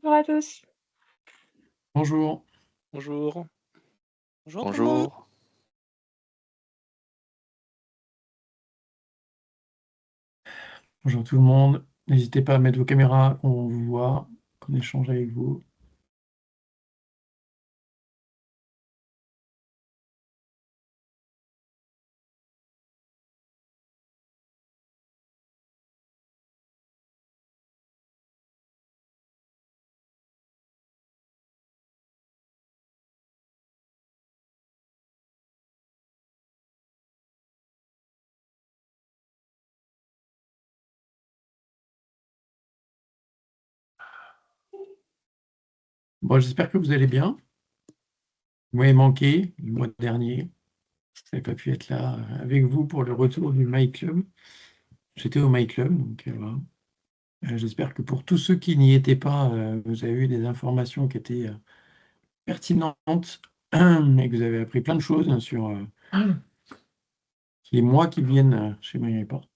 Bonjour à tous. Bonjour. Bonjour. Bonjour tout le monde. Bonjour. Bonjour tout le monde. N'hésitez pas à mettre vos caméras, qu'on vous voit, qu'on échange avec vous. Bon, j'espère que vous allez bien. Vous m'avez manqué le mois dernier. Je n'avais pas pu être là avec vous pour le retour du My Club. J'étais au My Club, donc voilà. J'espère que pour tous ceux qui n'y étaient pas, vous avez eu des informations qui étaient pertinentes et que vous avez appris plein de choses sur les mois qui viennent chez MyReport.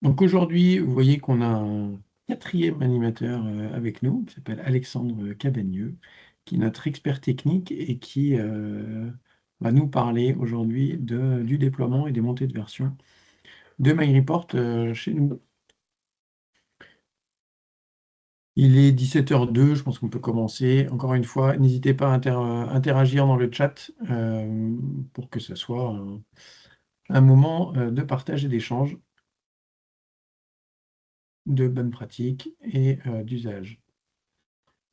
Donc aujourd'hui, vous voyez qu'on a un quatrième animateur avec nous, qui s'appelle Alexandre Cabagneux, qui est notre expert technique et qui va nous parler aujourd'hui du déploiement et des montées de version de MyReport chez nous. Il est 17h02, je pense qu'on peut commencer. Encore une fois, n'hésitez pas à interagir dans le chat pour que ce soit un moment de partage et d'échange, de bonnes pratiques et d'usage.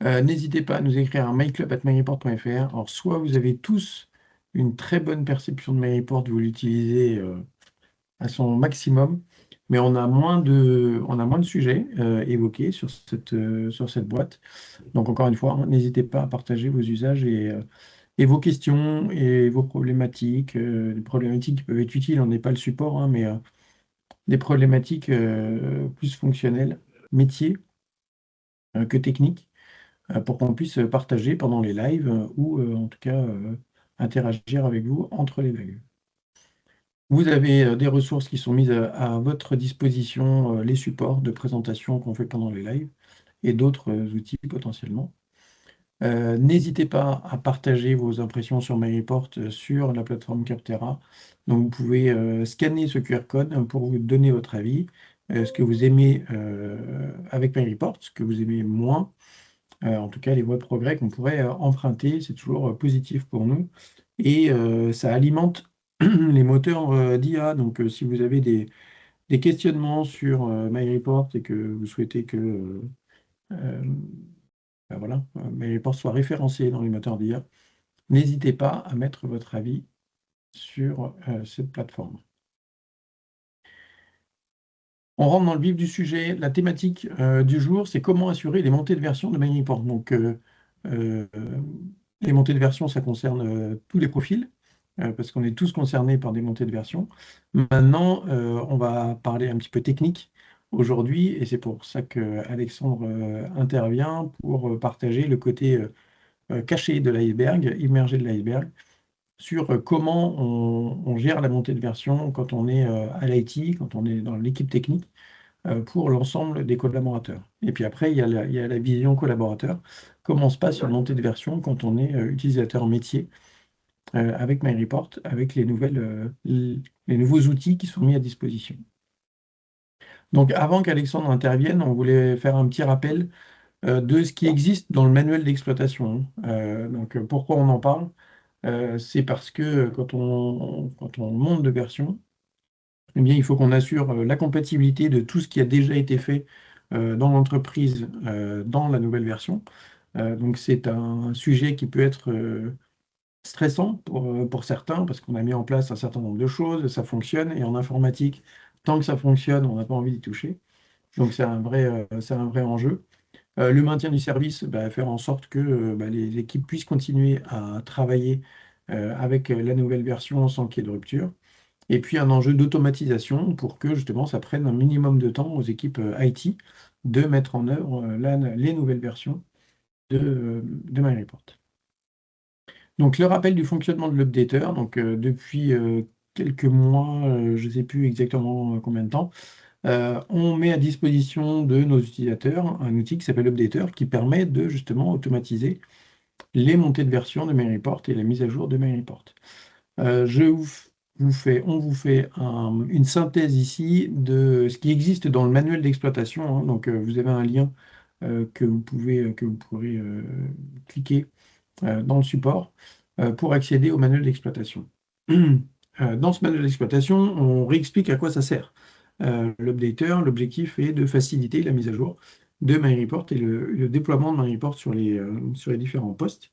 N'hésitez pas à nous écrire à myclub@myreport.fr. Alors, soit vous avez tous une très bonne perception de MyReport, vous l'utilisez à son maximum, mais on a moins de sujets évoqués sur cette boîte. Donc, encore une fois, hein, n'hésitez pas à partager vos usages et vos questions et vos problématiques. Les problématiques qui peuvent être utiles, on n'est pas le support, hein, mais des problématiques plus fonctionnelles, métiers que techniques, pour qu'on puisse partager pendant les lives ou en tout cas interagir avec vous entre les lives. Vous avez des ressources qui sont mises à votre disposition, les supports de présentation qu'on fait pendant les lives et d'autres outils potentiellement. N'hésitez pas à partager vos impressions sur MyReport sur la plateforme Capterra. Donc vous pouvez scanner ce QR code pour vous donner votre avis, ce que vous aimez avec MyReport, ce que vous aimez moins. En tout cas, les voies de progrès qu'on pourrait emprunter, c'est toujours positif pour nous. Et ça alimente les moteurs d'IA. Donc, si vous avez des questionnements sur MyReport et que vous souhaitez que ben voilà, MyReport soit référencé dans les moteurs d'IA, n'hésitez pas à mettre votre avis sur cette plateforme. On rentre dans le vif du sujet. La thématique du jour, c'est comment assurer les montées de version de MyReport. Donc, les montées de version, ça concerne tous les profils, parce qu'on est tous concernés par des montées de version. Maintenant, on va parler un petit peu technique aujourd'hui, et c'est pour ça qu'Alexandre intervient pour partager le côté caché de l'iceberg, immergé de l'iceberg, sur comment on gère la montée de version quand on est à l'IT, quand on est dans l'équipe technique, pour l'ensemble des collaborateurs. Et puis après, il y a la vision collaborateur. Comment se passe une montée de version quand on est utilisateur métier avec MyReport, avec les nouveaux outils qui sont mis à disposition. Donc avant qu'Alexandre intervienne, on voulait faire un petit rappel de ce qui existe dans le manuel d'exploitation. Donc pourquoi on en parle? C'est parce que quand on monte de version, eh bien, il faut qu'on assure la compatibilité de tout ce qui a déjà été fait dans l'entreprise dans la nouvelle version. Donc c'est un sujet qui peut être stressant pour certains, parce qu'on a mis en place un certain nombre de choses, ça fonctionne, et en informatique, tant que ça fonctionne, on n'a pas envie d'y toucher. Donc c'est un vrai enjeu. Le maintien du service, faire en sorte que les équipes puissent continuer à travailler avec la nouvelle version sans qu'il y ait de rupture. Et puis un enjeu d'automatisation pour que justement ça prenne un minimum de temps aux équipes IT de mettre en œuvre les nouvelles versions de MyReport. Donc le rappel du fonctionnement de l'updater, donc depuis quelques mois, je ne sais plus exactement combien de temps, On met à disposition de nos utilisateurs un outil qui s'appelle Updater qui permet de justement automatiser les montées de version de MyReport et la mise à jour de MyReport. On vous fait une synthèse ici de ce qui existe dans le manuel d'exploitation, hein. Donc, vous avez un lien que vous pourrez cliquer dans le support pour accéder au manuel d'exploitation. Dans ce manuel d'exploitation, on réexplique à quoi ça sert. L'updater, l'objectif est de faciliter la mise à jour de MyReport et le déploiement de MyReport sur les différents postes.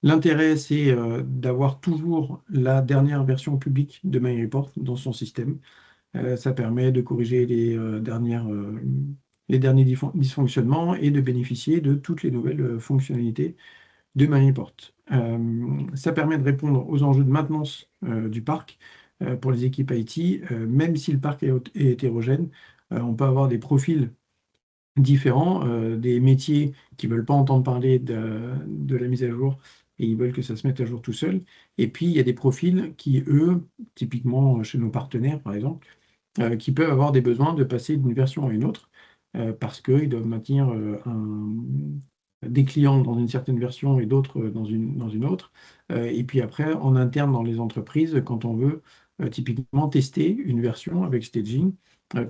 L'intérêt, c'est d'avoir toujours la dernière version publique de MyReport dans son système. Ça permet de corriger les derniers dysfonctionnements et de bénéficier de toutes les nouvelles fonctionnalités de MyReport. Ça permet de répondre aux enjeux de maintenance du parc pour les équipes IT. Même si le parc est hétérogène, on peut avoir des profils différents, des métiers qui ne veulent pas entendre parler de la mise à jour et ils veulent que ça se mette à jour tout seul. Et puis, il y a des profils qui, eux, typiquement chez nos partenaires, par exemple, qui peuvent avoir des besoins de passer d'une version à une autre parce qu'ils doivent maintenir des clients dans une certaine version et d'autres dans une autre. Et puis après, en interne dans les entreprises, quand on veut typiquement tester une version avec staging,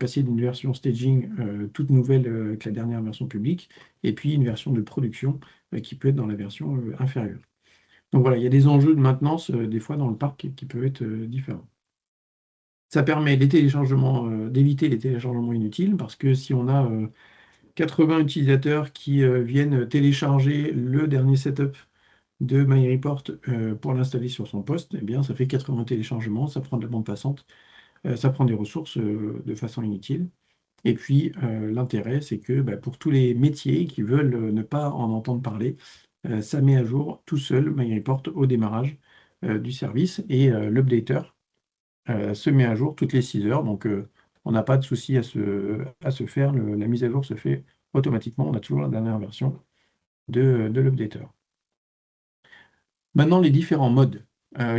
passer d'une version staging toute nouvelle que la dernière version publique, et puis une version de production qui peut être dans la version inférieure. Donc voilà, il y a des enjeux de maintenance des fois dans le parc qui peuvent être différents. Ça permet d'éviter les téléchargements inutiles, parce que si on a 80 utilisateurs qui viennent télécharger le dernier setup de MyReport pour l'installer sur son poste, eh bien, ça fait 80 téléchargements, ça prend de la bande passante, ça prend des ressources de façon inutile. Et puis, l'intérêt, c'est que pour tous les métiers qui veulent ne pas en entendre parler, ça met à jour tout seul MyReport au démarrage du service et l'updater se met à jour toutes les 6 heures. Donc, on n'a pas de souci à se faire. La mise à jour se fait automatiquement. On a toujours la dernière version de l'updater. Maintenant, les différents modes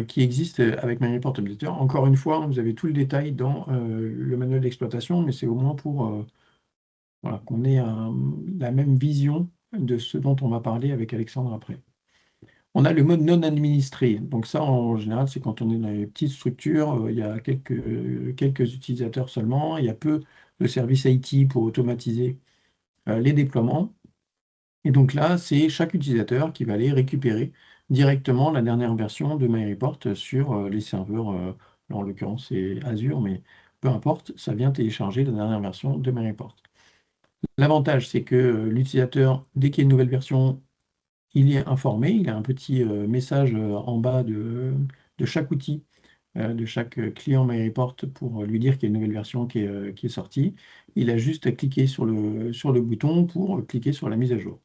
qui existent avec MyReport Updater. Encore une fois, vous avez tout le détail dans le manuel d'exploitation, mais c'est au moins pour voilà, qu'on ait la même vision de ce dont on va parler avec Alexandre après. On a le mode non administré. Donc ça, en général, c'est quand on est dans les petites structures, il y a quelques utilisateurs seulement, il y a peu de services IT pour automatiser les déploiements. Et donc là, c'est chaque utilisateur qui va aller récupérer directement la dernière version de MyReport sur les serveurs, là, en l'occurrence c'est Azure, mais peu importe, ça vient télécharger la dernière version de MyReport. L'avantage, c'est que l'utilisateur, dès qu'il y a une nouvelle version, il est informé, il a un petit message en bas de chaque outil, de chaque client MyReport pour lui dire qu'il y a une nouvelle version qui est sortie. Il a juste à cliquer sur le bouton pour cliquer sur la mise à jour.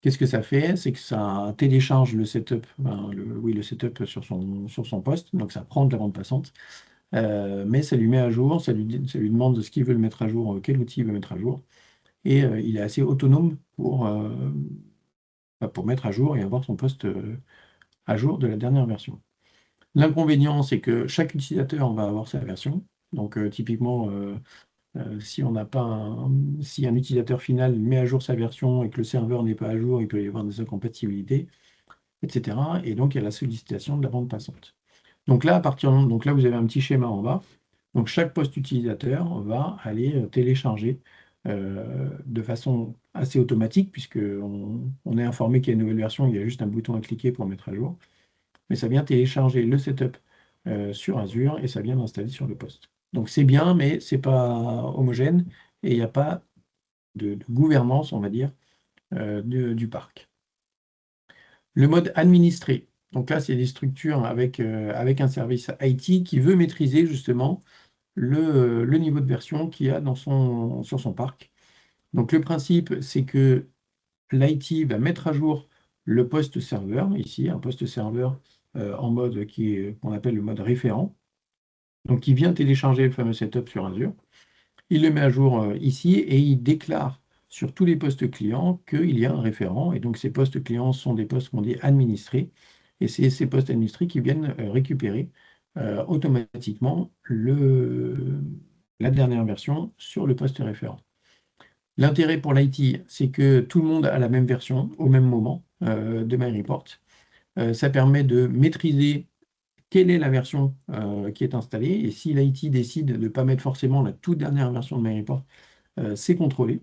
Qu'est-ce que ça fait? C'est que ça télécharge le setup, le setup sur son poste, donc ça prend de la bande passante, mais ça lui met à jour, ça lui demande ce qu'il veut le mettre à jour, quel outil il veut mettre à jour, et il est assez autonome pour mettre à jour et avoir son poste à jour de la dernière version. L'inconvénient, c'est que chaque utilisateur va avoir sa version. Donc, typiquement, si un utilisateur final met à jour sa version et que le serveur n'est pas à jour, il peut y avoir des incompatibilités, etc. Et donc, il y a la sollicitation de la bande passante. Donc là, vous avez un petit schéma en bas. Donc, chaque poste utilisateur va aller télécharger de façon assez automatique, puisqu'on est informé qu'il y a une nouvelle version, il y a juste un bouton à cliquer pour mettre à jour. Mais ça vient télécharger le setup sur Azure et ça vient l'installer sur le poste. Donc c'est bien, mais c'est pas homogène et il n'y a pas de gouvernance, on va dire, du parc. Le mode administré. Donc là, c'est des structures avec un service IT qui veut maîtriser justement le niveau de version qu'il y a sur son parc. Donc le principe, c'est que l'IT va mettre à jour le poste serveur, ici, un poste serveur en mode qu'on appelle le mode référent. Donc il vient télécharger le fameux setup sur Azure. Il le met à jour ici et il déclare sur tous les postes clients qu'il y a un référent. Et donc ces postes clients sont des postes qu'on dit administrés. Et c'est ces postes administrés qui viennent récupérer automatiquement la dernière version sur le poste référent. L'intérêt pour l'IT, c'est que tout le monde a la même version au même moment de MyReport. Ça permet de maîtriser quelle est la version qui est installée. Et si l'IT décide de ne pas mettre forcément la toute dernière version de MyReport, c'est contrôlé.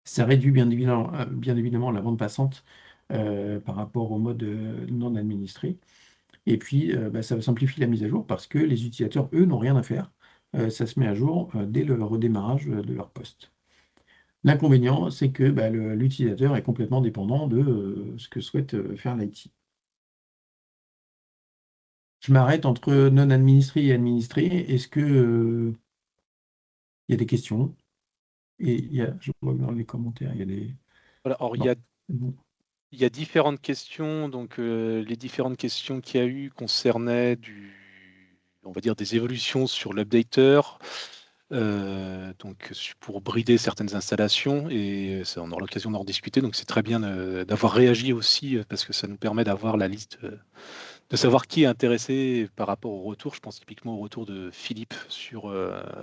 Ça réduit bien évidemment la bande passante par rapport au mode non administré. Et puis, ça simplifie la mise à jour parce que les utilisateurs, eux, n'ont rien à faire. Ça se met à jour dès le redémarrage de leur poste. L'inconvénient, c'est que l'utilisateur est complètement dépendant de ce que souhaite faire l'IT. Je m'arrête entre non administré et administré. Est-ce que il y a des questions? Et je vois dans les commentaires, il y a des. Voilà, alors, Non. Bon. il y a différentes questions. Donc, les différentes questions qu'il y a eu concernaient on va dire, des évolutions sur l'updater. Donc pour brider certaines installations, et ça, on aura l'occasion d'en discuter. Donc c'est très bien d'avoir réagi aussi, parce que ça nous permet d'avoir la liste, de savoir qui est intéressé par rapport au retour. Je pense typiquement au retour de Philippe sur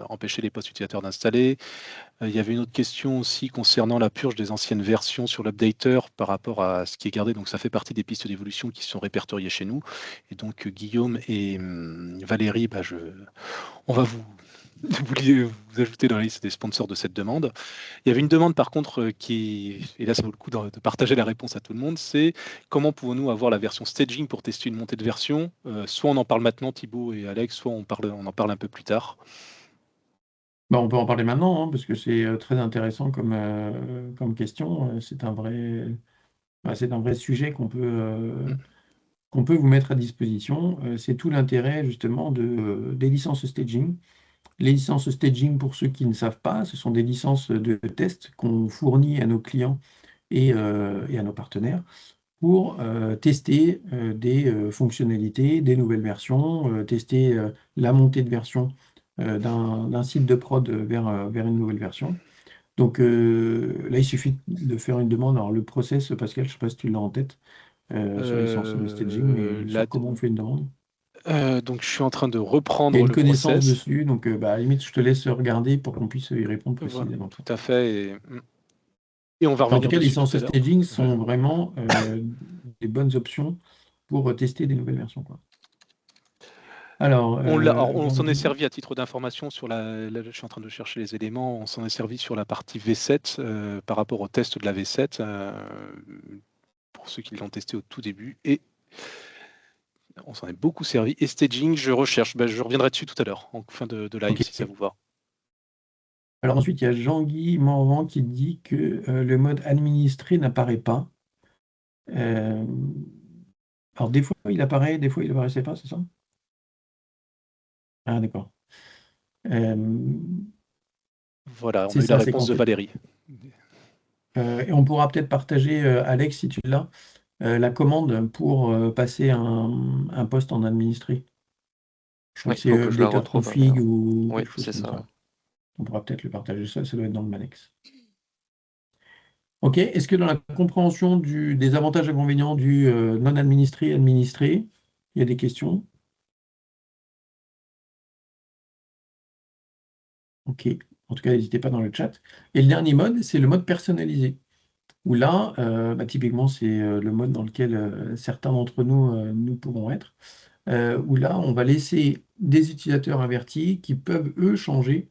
empêcher les postes utilisateurs d'installer. Il y avait une autre question aussi concernant la purge des anciennes versions sur l'updater par rapport à ce qui est gardé. Donc ça fait partie des pistes d'évolution qui sont répertoriées chez nous. Et donc Guillaume et Valérie, on va vous ajouter dans la liste des sponsors de cette demande. Il y avait une demande par contre et là ça vaut le coup de partager la réponse à tout le monde, c'est comment pouvons-nous avoir la version staging pour tester une montée de version. Soit on en parle maintenant, Thibaut et Alex, soit on en parle un peu plus tard. On peut en parler maintenant, hein, parce que c'est très intéressant comme question. C'est un vrai sujet qu'on peut vous mettre à disposition. C'est tout l'intérêt justement des licences staging. Les licences staging, pour ceux qui ne savent pas, ce sont des licences de test qu'on fournit à nos clients et à nos partenaires pour tester des fonctionnalités, des nouvelles versions, tester la montée de version d'un site de prod vers une nouvelle version. Donc là, il suffit de faire une demande. Alors le process, Pascal, je ne sais pas si tu l'as en tête sur les licences de staging, mais sur comment on fait une demande. Donc je suis en train de Il y a reprendre une le connaissance process. dessus, donc à la limite, je te laisse regarder pour qu'on puisse y répondre Voilà, précisément. tout à fait. Et on va En tout revenir cas, les dessus tout licences à l'heure. staging sont vraiment des bonnes options pour tester des nouvelles versions, quoi. Alors, On s'en est servi à titre d'information sur là, je suis en train de chercher les éléments. On s'en est servi sur la partie V7 par rapport au test de la V7 pour ceux qui l'ont testé au tout début. Et on s'en est beaucoup servi. Et staging, je recherche. Je reviendrai dessus tout à l'heure en fin de live ok. si ça vous va. Alors ensuite, il y a Jean-Guy Morvan qui dit que le mode administré n'apparaît pas. Alors des fois il apparaît, des fois il apparaissait pas, c'est ça? Ah d'accord. Voilà, on C'est a eu la ça, c'est réponse de Valérie. et on pourra peut-être partager, Alex, si tu l'as, la commande pour passer un poste en administré. Je crois Oui, que il c'est faut que je la updater retrouve. config ou Oui, quelque chose c'est comme ça. ça. On pourra peut-être le partager, ça doit être dans le Manex. Ok, est-ce que dans la compréhension des avantages et inconvénients du non administré, administré, il y a des questions? Ok, en tout cas, n'hésitez pas dans le chat. Et le dernier mode, c'est le mode personnalisé, où là, typiquement, c'est le mode dans lequel certains d'entre nous, nous pourrons être, où là, on va laisser des utilisateurs avertis qui peuvent, eux, changer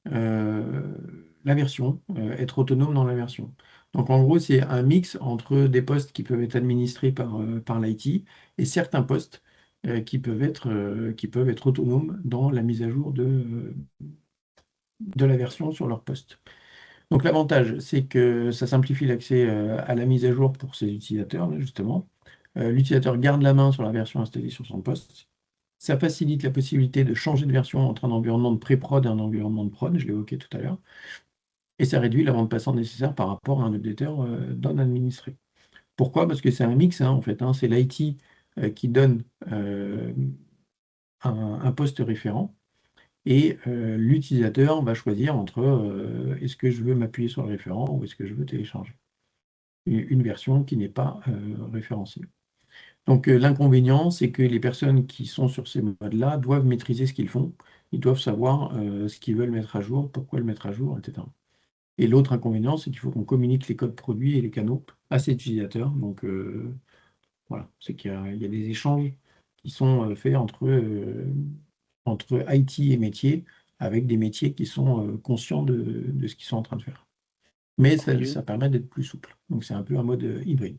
la version, être autonomes dans la version. Donc en gros, c'est un mix entre des postes qui peuvent être administrés par l'IT et certains postes qui peuvent être autonomes dans la mise à jour de la version sur leur poste. Donc l'avantage, c'est que ça simplifie l'accès à la mise à jour pour ces utilisateurs, là, justement. L'utilisateur garde la main sur la version installée sur son poste. Ça facilite la possibilité de changer de version entre un environnement de pré-prod et un environnement de prod, je l'ai évoqué tout à l'heure. Et ça réduit la bande passante nécessaire par rapport à un updater non administré. Pourquoi? Parce que c'est un mix, en fait. C'est l'IT qui donne un poste référent et l'utilisateur va choisir entre est-ce que je veux m'appuyer sur le référent ou est-ce que je veux télécharger une version qui n'est pas référencée. Donc l'inconvénient, c'est que les personnes qui sont sur ces modes-là doivent maîtriser ce qu'ils font ils doivent savoir ce qu'ils veulent mettre à jour, pourquoi le mettre à jour, etc. Et l'autre inconvénient, c'est qu'il faut qu'on communique les codes produits et les canaux à ces utilisateurs. Donc voilà, c'est il y a des échanges qui sont faits entre IT et métiers, avec des métiers qui sont conscients de ce qu'ils sont en train de faire. Mais ça permet d'être plus souple. Donc c'est un peu un mode hybride.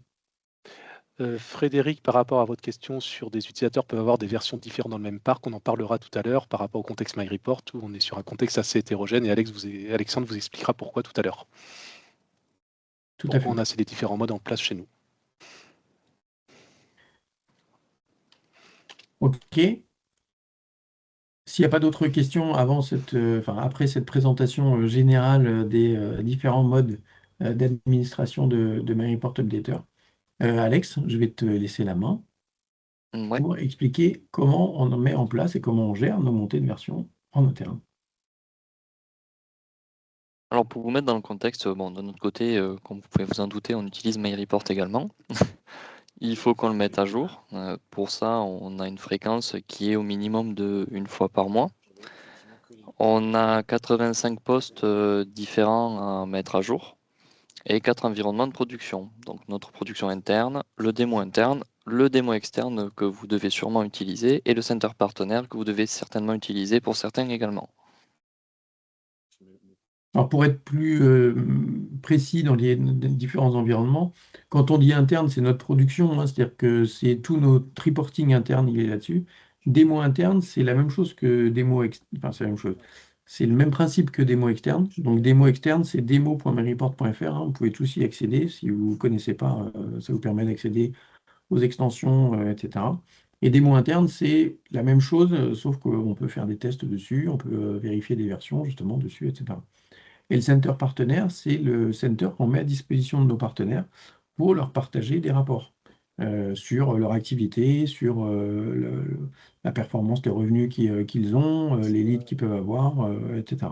Frédéric, par rapport à votre question sur des utilisateurs peuvent avoir des versions différentes dans le même parc, on en parlera tout à l'heure par rapport au contexte MyReport où on est sur un contexte assez hétérogène et Alexandre vous expliquera pourquoi tout à l'heure. Tout à fait. On a ces différents modes en place chez nous. OK. S'il n'y a pas d'autres questions après cette présentation générale des différents modes d'administration de MyReport Updater, Alex, je vais te laisser la main pour expliquer comment on met en place et comment on gère nos montées de version en interne. Alors pour vous mettre dans le contexte, bon, de notre côté, comme vous pouvez vous en douter, on utilise MyReport également. Il faut qu'on le mette à jour. Pour ça, on a une fréquence qui est au minimum de 1 fois par mois. On a 85 postes différents à mettre à jour et 4 environnements de production. Donc notre production interne, le démo externe que vous devez sûrement utiliser et le center partenaire que vous devez certainement utiliser pour certains également. Alors pour être plus précis dans les différents environnements, quand on dit interne, c'est notre production, hein, c'est-à-dire que c'est tout notre reporting interne, il est là-dessus. Démo interne, c'est la même chose que démo externe, enfin c'est la même chose. C'est le même principe que démo externe. Donc démo externe, c'est demo.myreport.fr, hein, vous pouvez tous y accéder. Si vous ne connaissez pas, ça vous permet d'accéder aux extensions, etc. Et démo interne, c'est la même chose, sauf qu'on peut faire des tests dessus, on peut vérifier des versions justement dessus, etc. Et le center partenaire, c'est le center qu'on met à disposition de nos partenaires pour leur partager des rapports sur leur activité, sur la performance, les revenus qu'ils ont, les leads qu'ils peuvent avoir, etc.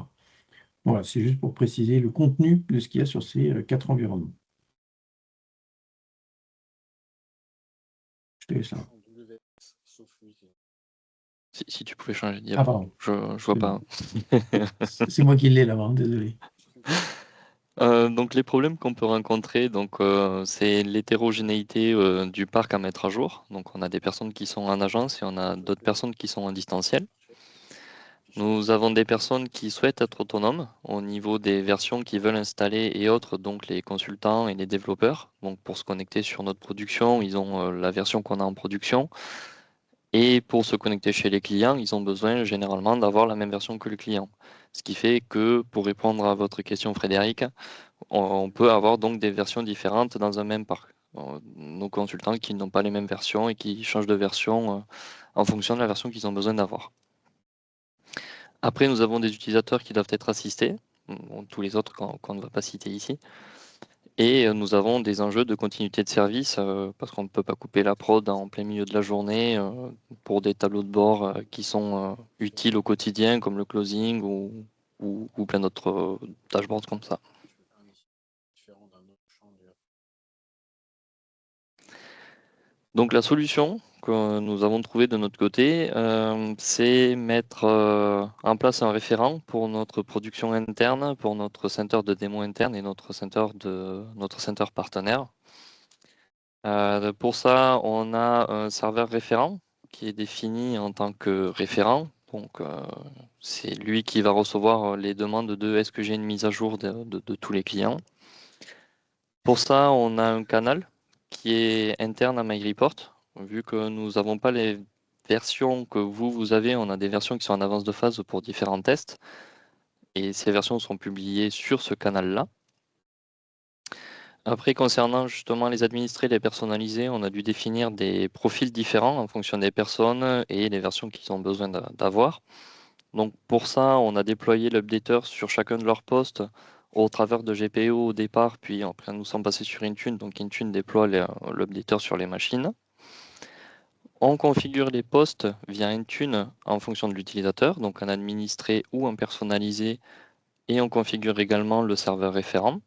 Voilà, c'est juste pour préciser le contenu de ce qu'il y a sur ces 4 environnements. Je te laisse là. Si tu pouvais changer de diapo. Ah, pardon. Je vois pas. C'est moi qui l'ai là-bas, désolé. Donc les problèmes qu'on peut rencontrer, c'est l'hétérogénéité du parc à mettre à jour. Donc on a des personnes qui sont en agence et on a d'autres personnes qui sont en distanciel. Nous avons des personnes qui souhaitent être autonomes au niveau des versions qu'ils veulent installer et autres, donc les consultants et les développeurs. Donc pour se connecter sur notre production, ils ont la version qu'on a en production. Et pour se connecter chez les clients, ils ont besoin généralement d'avoir la même version que le client. Ce qui fait que, pour répondre à votre question, Frédéric, on peut avoir donc des versions différentes dans un même parc. Nos consultants qui n'ont pas les mêmes versions et qui changent de version en fonction de la version qu'ils ont besoin d'avoir. Après, nous avons des utilisateurs qui doivent être assistés, tous les autres qu'on ne va pas citer ici. Et nous avons des enjeux de continuité de service parce qu'on ne peut pas couper la prod en plein milieu de la journée pour des tableaux de bord qui sont utiles au quotidien comme le closing ou plein d'autres dashboards comme ça. Donc la solution que nous avons trouvée de notre côté, c'est mettre en place un référent pour notre production interne, pour notre center de démo interne et notre center partenaire. Pour ça, on a un serveur référent qui est défini en tant que référent. Donc, c'est lui qui va recevoir les demandes de est-ce que j'ai une mise à jour de tous les clients. Pour ça, on a un canal qui est interne à MyReport. Vu que nous n'avons pas les versions que vous avez, on a des versions qui sont en avance de phase pour différents tests. Et ces versions sont publiées sur ce canal-là. Après, concernant justement les administrés, les personnalisés, on a dû définir des profils différents en fonction des personnes et les versions qu'ils ont besoin d'avoir. Donc pour ça, on a déployé l'updater sur chacun de leurs postes au travers de GPO au départ, puis après nous sommes passés sur Intune, donc Intune déploie l'updater sur les machines. On configure les postes via Intune en fonction de l'utilisateur, donc un administré ou un personnalisé, et on configure également le serveur référent.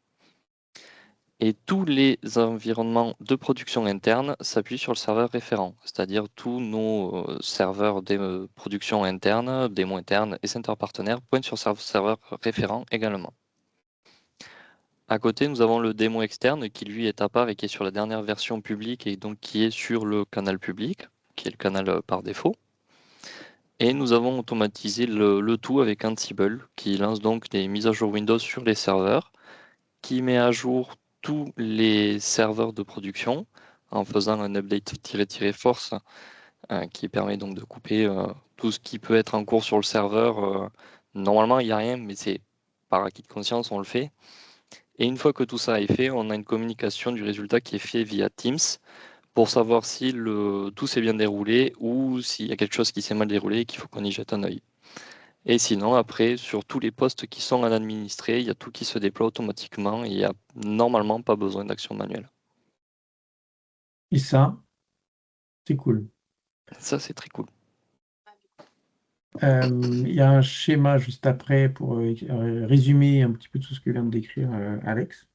Et tous les environnements de production interne s'appuient sur le serveur référent, c'est-à-dire tous nos serveurs de production interne, démo interne et center partenaire pointent sur serveur référent également. À côté, nous avons le démo externe qui lui est à part et qui est sur la dernière version publique et donc qui est sur le canal public, qui est le canal par défaut. Et nous avons automatisé le tout avec Ansible qui lance donc des mises à jour Windows sur les serveurs, qui met à jour tous les serveurs de production en faisant un update-force qui permet donc de couper tout ce qui peut être en cours sur le serveur. Normalement, il n'y a rien, mais c'est par acquis de conscience, on le fait. Et une fois que tout ça est fait, on a une communication du résultat qui est fait via Teams pour savoir si tout s'est bien déroulé ou s'il y a quelque chose qui s'est mal déroulé et qu'il faut qu'on y jette un œil. Et sinon, après, sur tous les postes qui sont à administrer, il y a tout qui se déploie automatiquement et il n'y a normalement pas besoin d'action manuelle. Et ça, c'est cool. Ça, c'est très cool. Il y a un schéma juste après pour résumer un petit peu tout ce que vient de décrire Alex.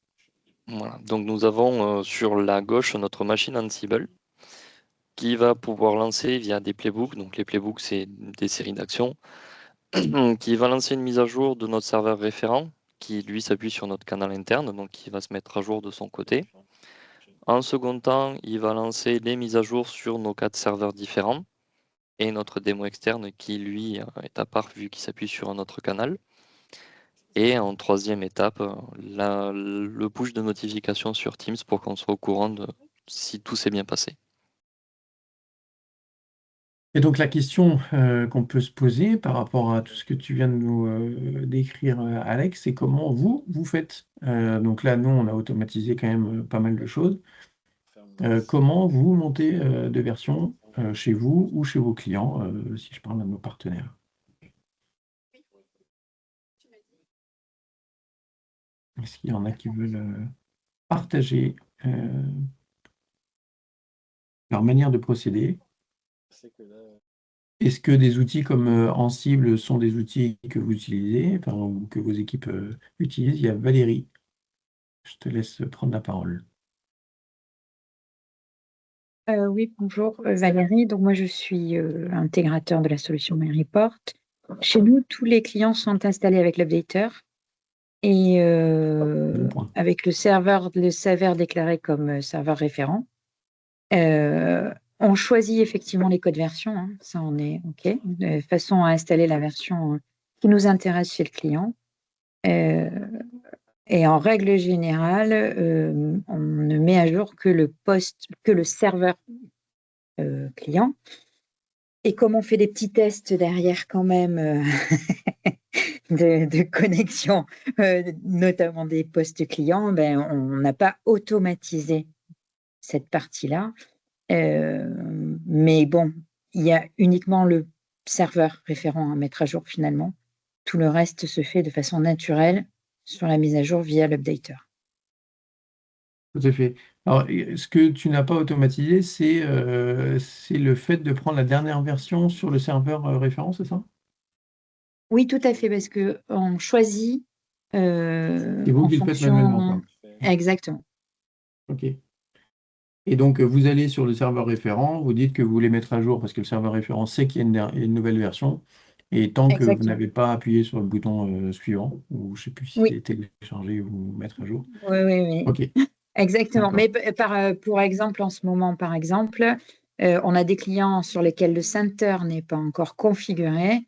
Voilà. Donc nous avons sur la gauche notre machine Ansible qui va pouvoir lancer via des playbooks. Donc les playbooks, c'est des séries d'actions qui va lancer une mise à jour de notre serveur référent qui lui s'appuie sur notre canal interne, donc qui va se mettre à jour de son côté. En second temps, il va lancer les mises à jour sur nos 4 serveurs différents et notre démo externe qui lui est à part vu qu'il s'appuie sur un autre canal. Et en troisième étape, le push de notification sur Teams pour qu'on soit au courant de si tout s'est bien passé. Et donc la question qu'on peut se poser par rapport à tout ce que tu viens de nous décrire, Alex, c'est comment vous faites. Donc là, nous, on a automatisé quand même pas mal de choses. Comment vous montez de versions chez vous ou chez vos clients, si je parle à nos partenaires? Est-ce qu'il y en a qui veulent partager leur manière de procéder? Est-ce que des outils comme Ansible sont des outils que vous utilisez, enfin, ou que vos équipes utilisent? Il y a Valérie. Je te laisse prendre la parole. Oui, bonjour Valérie. Donc moi je suis intégrateur de la solution MyReport. Chez nous, tous les clients sont installés avec l'updater et Bon point. avec le serveur déclaré comme serveur référent. On choisit effectivement les codes version, hein, ça on est OK, de façon à installer la version qui nous intéresse chez le client. Et en règle générale, on ne met à jour que le serveur client. Et comme on fait des petits tests derrière quand même de connexion, notamment des postes clients, ben, on n'a pas automatisé cette partie-là. Mais bon, il y a uniquement le serveur référent à mettre à jour finalement. Tout le reste se fait de façon naturelle sur la mise à jour via l'updater. Tout à fait. Alors, ce que tu n'as pas automatisé, c'est le fait de prendre la dernière version sur le serveur référent, c'est ça? Oui, tout à fait, parce qu'on choisit C'est vous en qui le faites manuellement, quoi. Exactement. OK. Et donc, vous allez sur le serveur référent, vous dites que vous voulez mettre à jour parce que le serveur référent sait qu'il y a une nouvelle version. Et tant que vous Exactement. n'avez pas appuyé sur le bouton suivant, ou je ne sais plus si Oui. c'est télécharger ou mettre à jour. Oui. OK. Exactement. D'accord. Mais pour exemple, en ce moment, par exemple, on a des clients sur lesquels le center n'est pas encore configuré,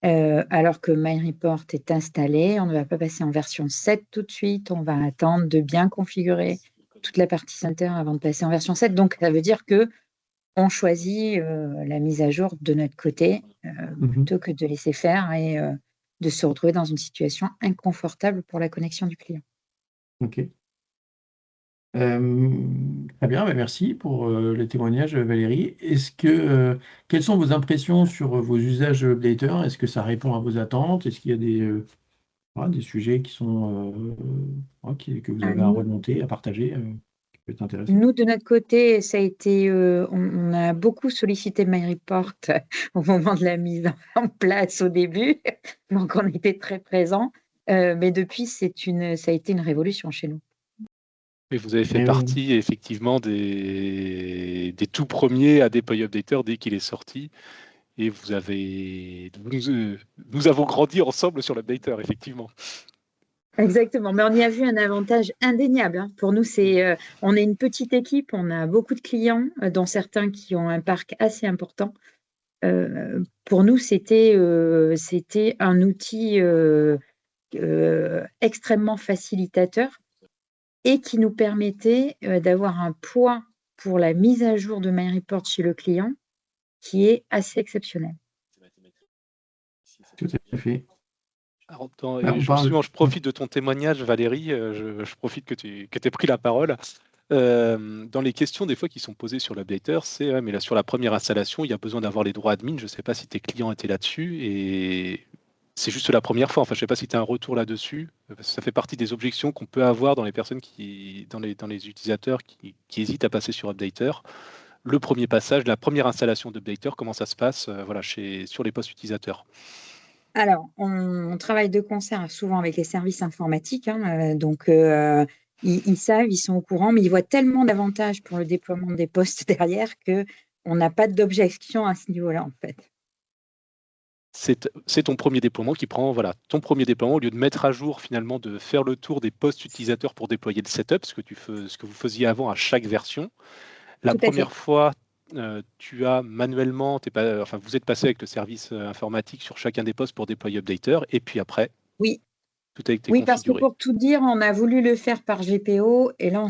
alors que MyReport est installé. On ne va pas passer en version 7 tout de suite. On va attendre de bien configurer toute la partie center avant de passer en version 7. Donc, ça veut dire qu'on choisit la mise à jour de notre côté plutôt que de laisser faire et de se retrouver dans une situation inconfortable pour la connexion du client. OK. Très bien, merci pour le témoignage, Valérie. Quelles sont vos impressions sur vos usages updater? Est-ce que ça répond à vos attentes? Est-ce qu'il y a des sujets qui sont que vous avez à remonter, à partager, qui peut être intéressant? Nous, de notre côté, ça a été, on a beaucoup sollicité MyReport au moment de la mise en place au début, donc on était très présents. Mais depuis, ça a été une révolution chez nous. Et vous avez fait Eh oui. partie effectivement des tout premiers à déployer Updater dès qu'il est sorti. Et nous avons grandi ensemble sur l'Updater, effectivement. Exactement, mais on y a vu un avantage indéniable, hein. Pour nous, on est une petite équipe, on a beaucoup de clients, dont certains qui ont un parc assez important. Pour nous, c'était un outil extrêmement facilitateur et qui nous permettait d'avoir un poids pour la mise à jour de MyReport chez le client qui est assez exceptionnel. Tout à fait. Alors, parle. je profite de ton témoignage, Valérie, je profite que tu aies pris la parole. Dans les questions des fois qui sont posées sur l'Updater, c'est ouais, mais là sur la première installation, il y a besoin d'avoir les droits admin. Je ne sais pas si tes clients étaient là-dessus et c'est juste la première fois. Enfin, je ne sais pas si tu as un retour là-dessus. Parce que ça fait partie des objections qu'on peut avoir dans les personnes dans les utilisateurs qui hésitent à passer sur Updater. Le premier passage, la première installation d'Updater, comment ça se passe voilà, sur les postes utilisateurs? Alors, on travaille de concert souvent avec les services informatiques, hein, donc ils savent, ils sont au courant, mais ils voient tellement d'avantages pour le déploiement des postes derrière qu'on n'a pas d'objection à ce niveau-là, en fait. C'est ton premier déploiement qui prend, voilà, ton premier déploiement, au lieu de mettre à jour, finalement, de faire le tour des postes utilisateurs pour déployer le setup, ce que vous faisiez avant à chaque version. La Tout à fait. première fois, tu as manuellement, vous êtes passé avec le service informatique sur chacun des postes pour déployer Updater, et puis après, Oui, tout a été oui, parce que configuré. pour tout dire, on a voulu le faire par GPO et là,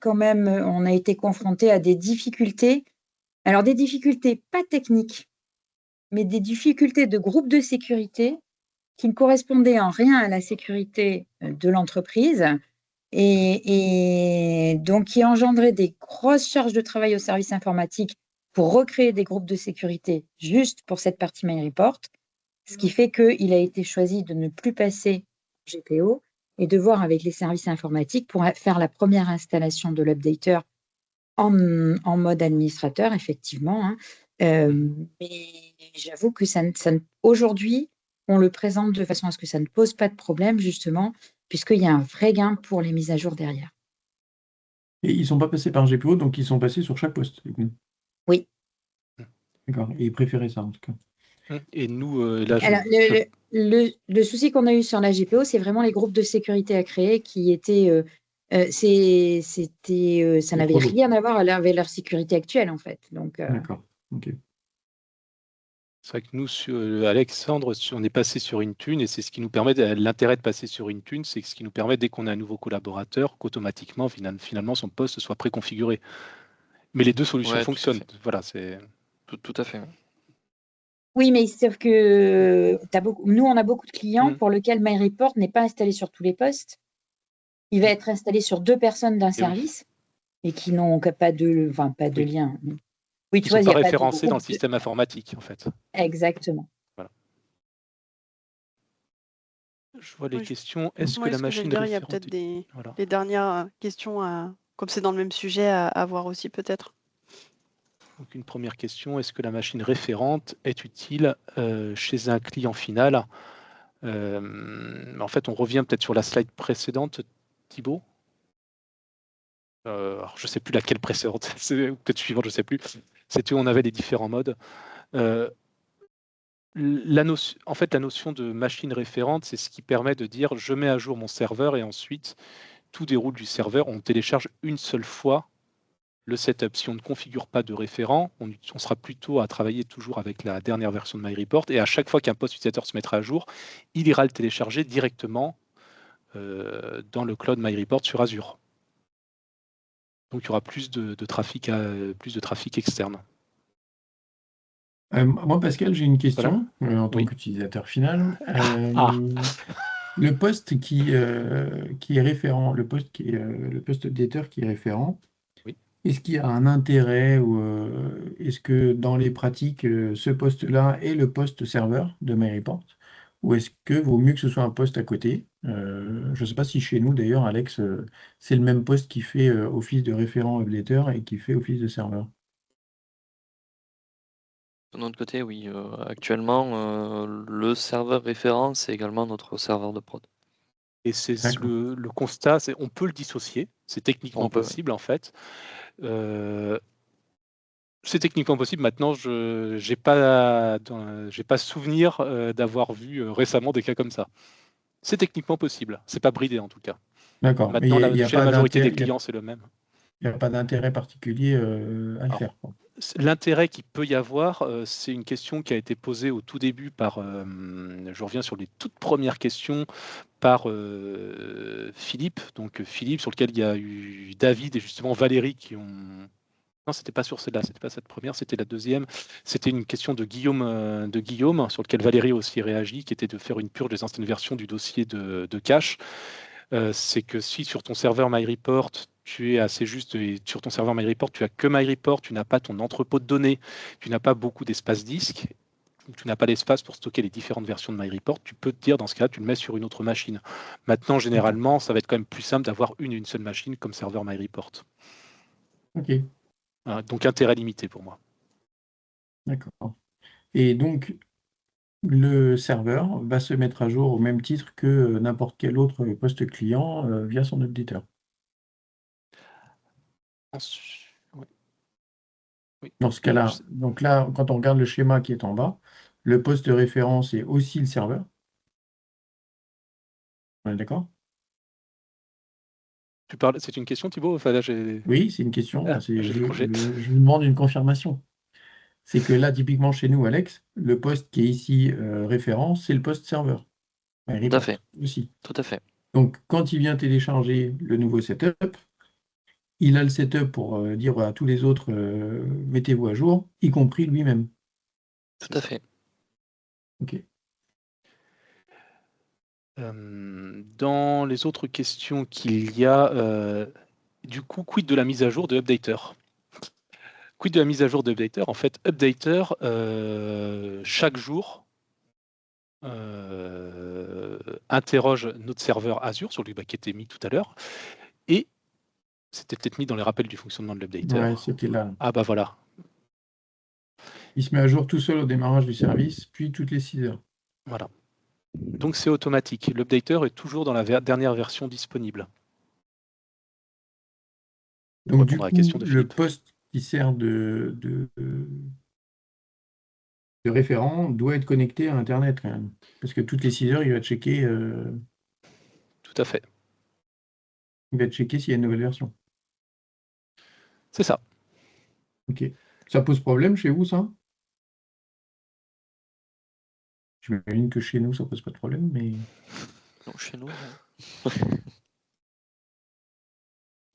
on a été confronté à des difficultés. Alors, des difficultés pas techniques, mais des difficultés de groupe de sécurité qui ne correspondaient en rien à la sécurité de l'entreprise et donc qui engendraient des grosses charges de travail au service informatique pour recréer des groupes de sécurité juste pour cette partie MyReport, ce qui fait qu'il a été choisi de ne plus passer GPO et de voir avec les services informatiques pour faire la première installation de l'updater en mode administrateur, effectivement, hein. Mais j'avoue que aujourd'hui, on le présente de façon à ce que ça ne pose pas de problème, justement, puisqu'il y a un vrai gain pour les mises à jour derrière. Et ils ne sont pas passés par GPO, donc ils sont passés sur chaque poste. Oui. D'accord. Et ils préféraient ça, en tout cas. Et nous, là, Alors, le souci qu'on a eu sur la GPO, c'est vraiment les groupes de sécurité à créer qui étaient. Ça n'avait rien à voir avec leur sécurité actuelle, en fait. Donc, D'accord. Ok. c'est vrai que nous, Alexandre, on est passé sur Intune et c'est ce qui nous permet, l'intérêt de passer sur Intune, c'est ce qui nous permet, dès qu'on a un nouveau collaborateur, qu'automatiquement, finalement, son poste soit préconfiguré. Mais les deux solutions fonctionnent. Voilà, c'est tout à fait. Oui, mais sauf que nous, on a beaucoup de clients pour lesquels MyReport n'est pas installé sur tous les postes. Il va être installé sur 2 personnes d'un service et qui n'ont pas de lien. Oui, ils ne sont pas référencés dans le système informatique, en fait. Exactement. Voilà. Je vois les questions. Est-ce que la machine référente... Il y a peut-être des dernières questions, comme c'est dans le même sujet, à voir aussi peut-être. Donc une première question, est-ce que la machine référente est utile chez un client final? En fait, on revient peut-être sur la slide précédente, Thibaut. Alors, je ne sais plus laquelle précédente, c'est peut-être suivante, je ne sais plus. C'était où on avait les différents modes. En fait, la notion de machine référente, c'est ce qui permet de dire je mets à jour mon serveur et ensuite tout déroule du serveur. On télécharge une seule fois le setup. Si on ne configure pas de référent, on sera plutôt à travailler toujours avec la dernière version de MyReport et à chaque fois qu'un poste utilisateur se mettra à jour, il ira le télécharger directement dans le cloud MyReport sur Azure. Donc il y aura plus de trafic externe. Moi, Pascal, j'ai une question en tant qu'utilisateur final. Le poste qui est référent, le poste updater qui est référent, est-ce qu'il y a un intérêt ou est-ce que dans les pratiques, ce poste-là est le poste serveur de MyReport? Ou est-ce que vaut mieux que ce soit un poste à côté? Je ne sais pas si chez nous, d'ailleurs, Alex, c'est le même poste qui fait office de référent updater et qui fait office de serveur. De notre côté, oui. Actuellement, le serveur référent, c'est également notre serveur de prod. Et c'est D'accord. le constat, on peut le dissocier, c'est techniquement On peut, oui. possible en fait. C'est techniquement possible. Maintenant, je n'ai pas souvenir d'avoir vu récemment des cas comme ça. C'est techniquement possible. C'est pas bridé en tout cas. D'accord. Mais Maintenant, il n'y a chez la pas majorité des d'intérêt, clients, c'est le même. il y a pas d'intérêt particulier à le Alors, faire, quoi. l'intérêt qu'il peut y avoir, c'est une question qui a été posée au tout début par, je reviens sur les toutes premières questions, par Philippe. Donc Philippe, sur lequel il y a eu David et justement Valérie qui ont... Non, c'était pas sur celle-là, c'était pas cette première, c'était la deuxième. C'était une question de Guillaume, sur lequel Valérie a aussi réagi, qui était de faire une purge des anciennes versions du dossier de cache. C'est que si sur ton serveur MyReport, tu es assez juste, et sur ton serveur MyReport, tu as que MyReport, tu n'as pas ton entrepôt de données, tu n'as pas beaucoup d'espace disque, tu n'as pas l'espace pour stocker les différentes versions de MyReport, tu peux te dire dans ce cas, tu le mets sur une autre machine. Maintenant, généralement, ça va être quand même plus simple d'avoir une seule machine comme serveur MyReport. Ok, Donc intérêt limité pour moi. d'accord. Et donc, le serveur va se mettre à jour au même titre que n'importe quel autre poste client via son updater. Oui. Dans ce cas-là, donc là, quand on regarde le schéma qui est en bas, le poste de référence est aussi le serveur. On est d'accord? C'est une question, Thibaut? Enfin, là, Oui, c'est une question. j'ai décroché. Je vous demande une confirmation. C'est que là, typiquement chez nous, Alex, le poste qui est ici référence, c'est le poste serveur. Tout à fait. Aussi. Tout à fait. Donc, quand il vient télécharger le nouveau setup, il a le setup pour dire à tous les autres mettez-vous à jour, y compris lui-même. Tout à fait. Ok. Dans les autres questions qu'il y a, du coup, quid de la mise à jour de Updater? Quid de la mise à jour de Updater? En fait, Updater, chaque jour, interroge notre serveur Azure, sur lui qui était mis tout à l'heure, et c'était peut-être mis dans les rappels du fonctionnement de l'Updater. Ouais, c'était là. Ah bah voilà. Il se met à jour tout seul au démarrage du service, puis toutes les 6 heures. Voilà. Donc c'est automatique. L'Updater est toujours dans la dernière version disponible. Donc du coup, le poste qui sert de référent doit être connecté à Internet quand même. Parce que toutes les 6 heures, il va checker. Tout à fait. Il va checker s'il y a une nouvelle version. C'est ça. Ok. Ça pose problème chez vous, ça? J'imagine que chez nous, ça pose pas de problème, mais... Non, chez nous,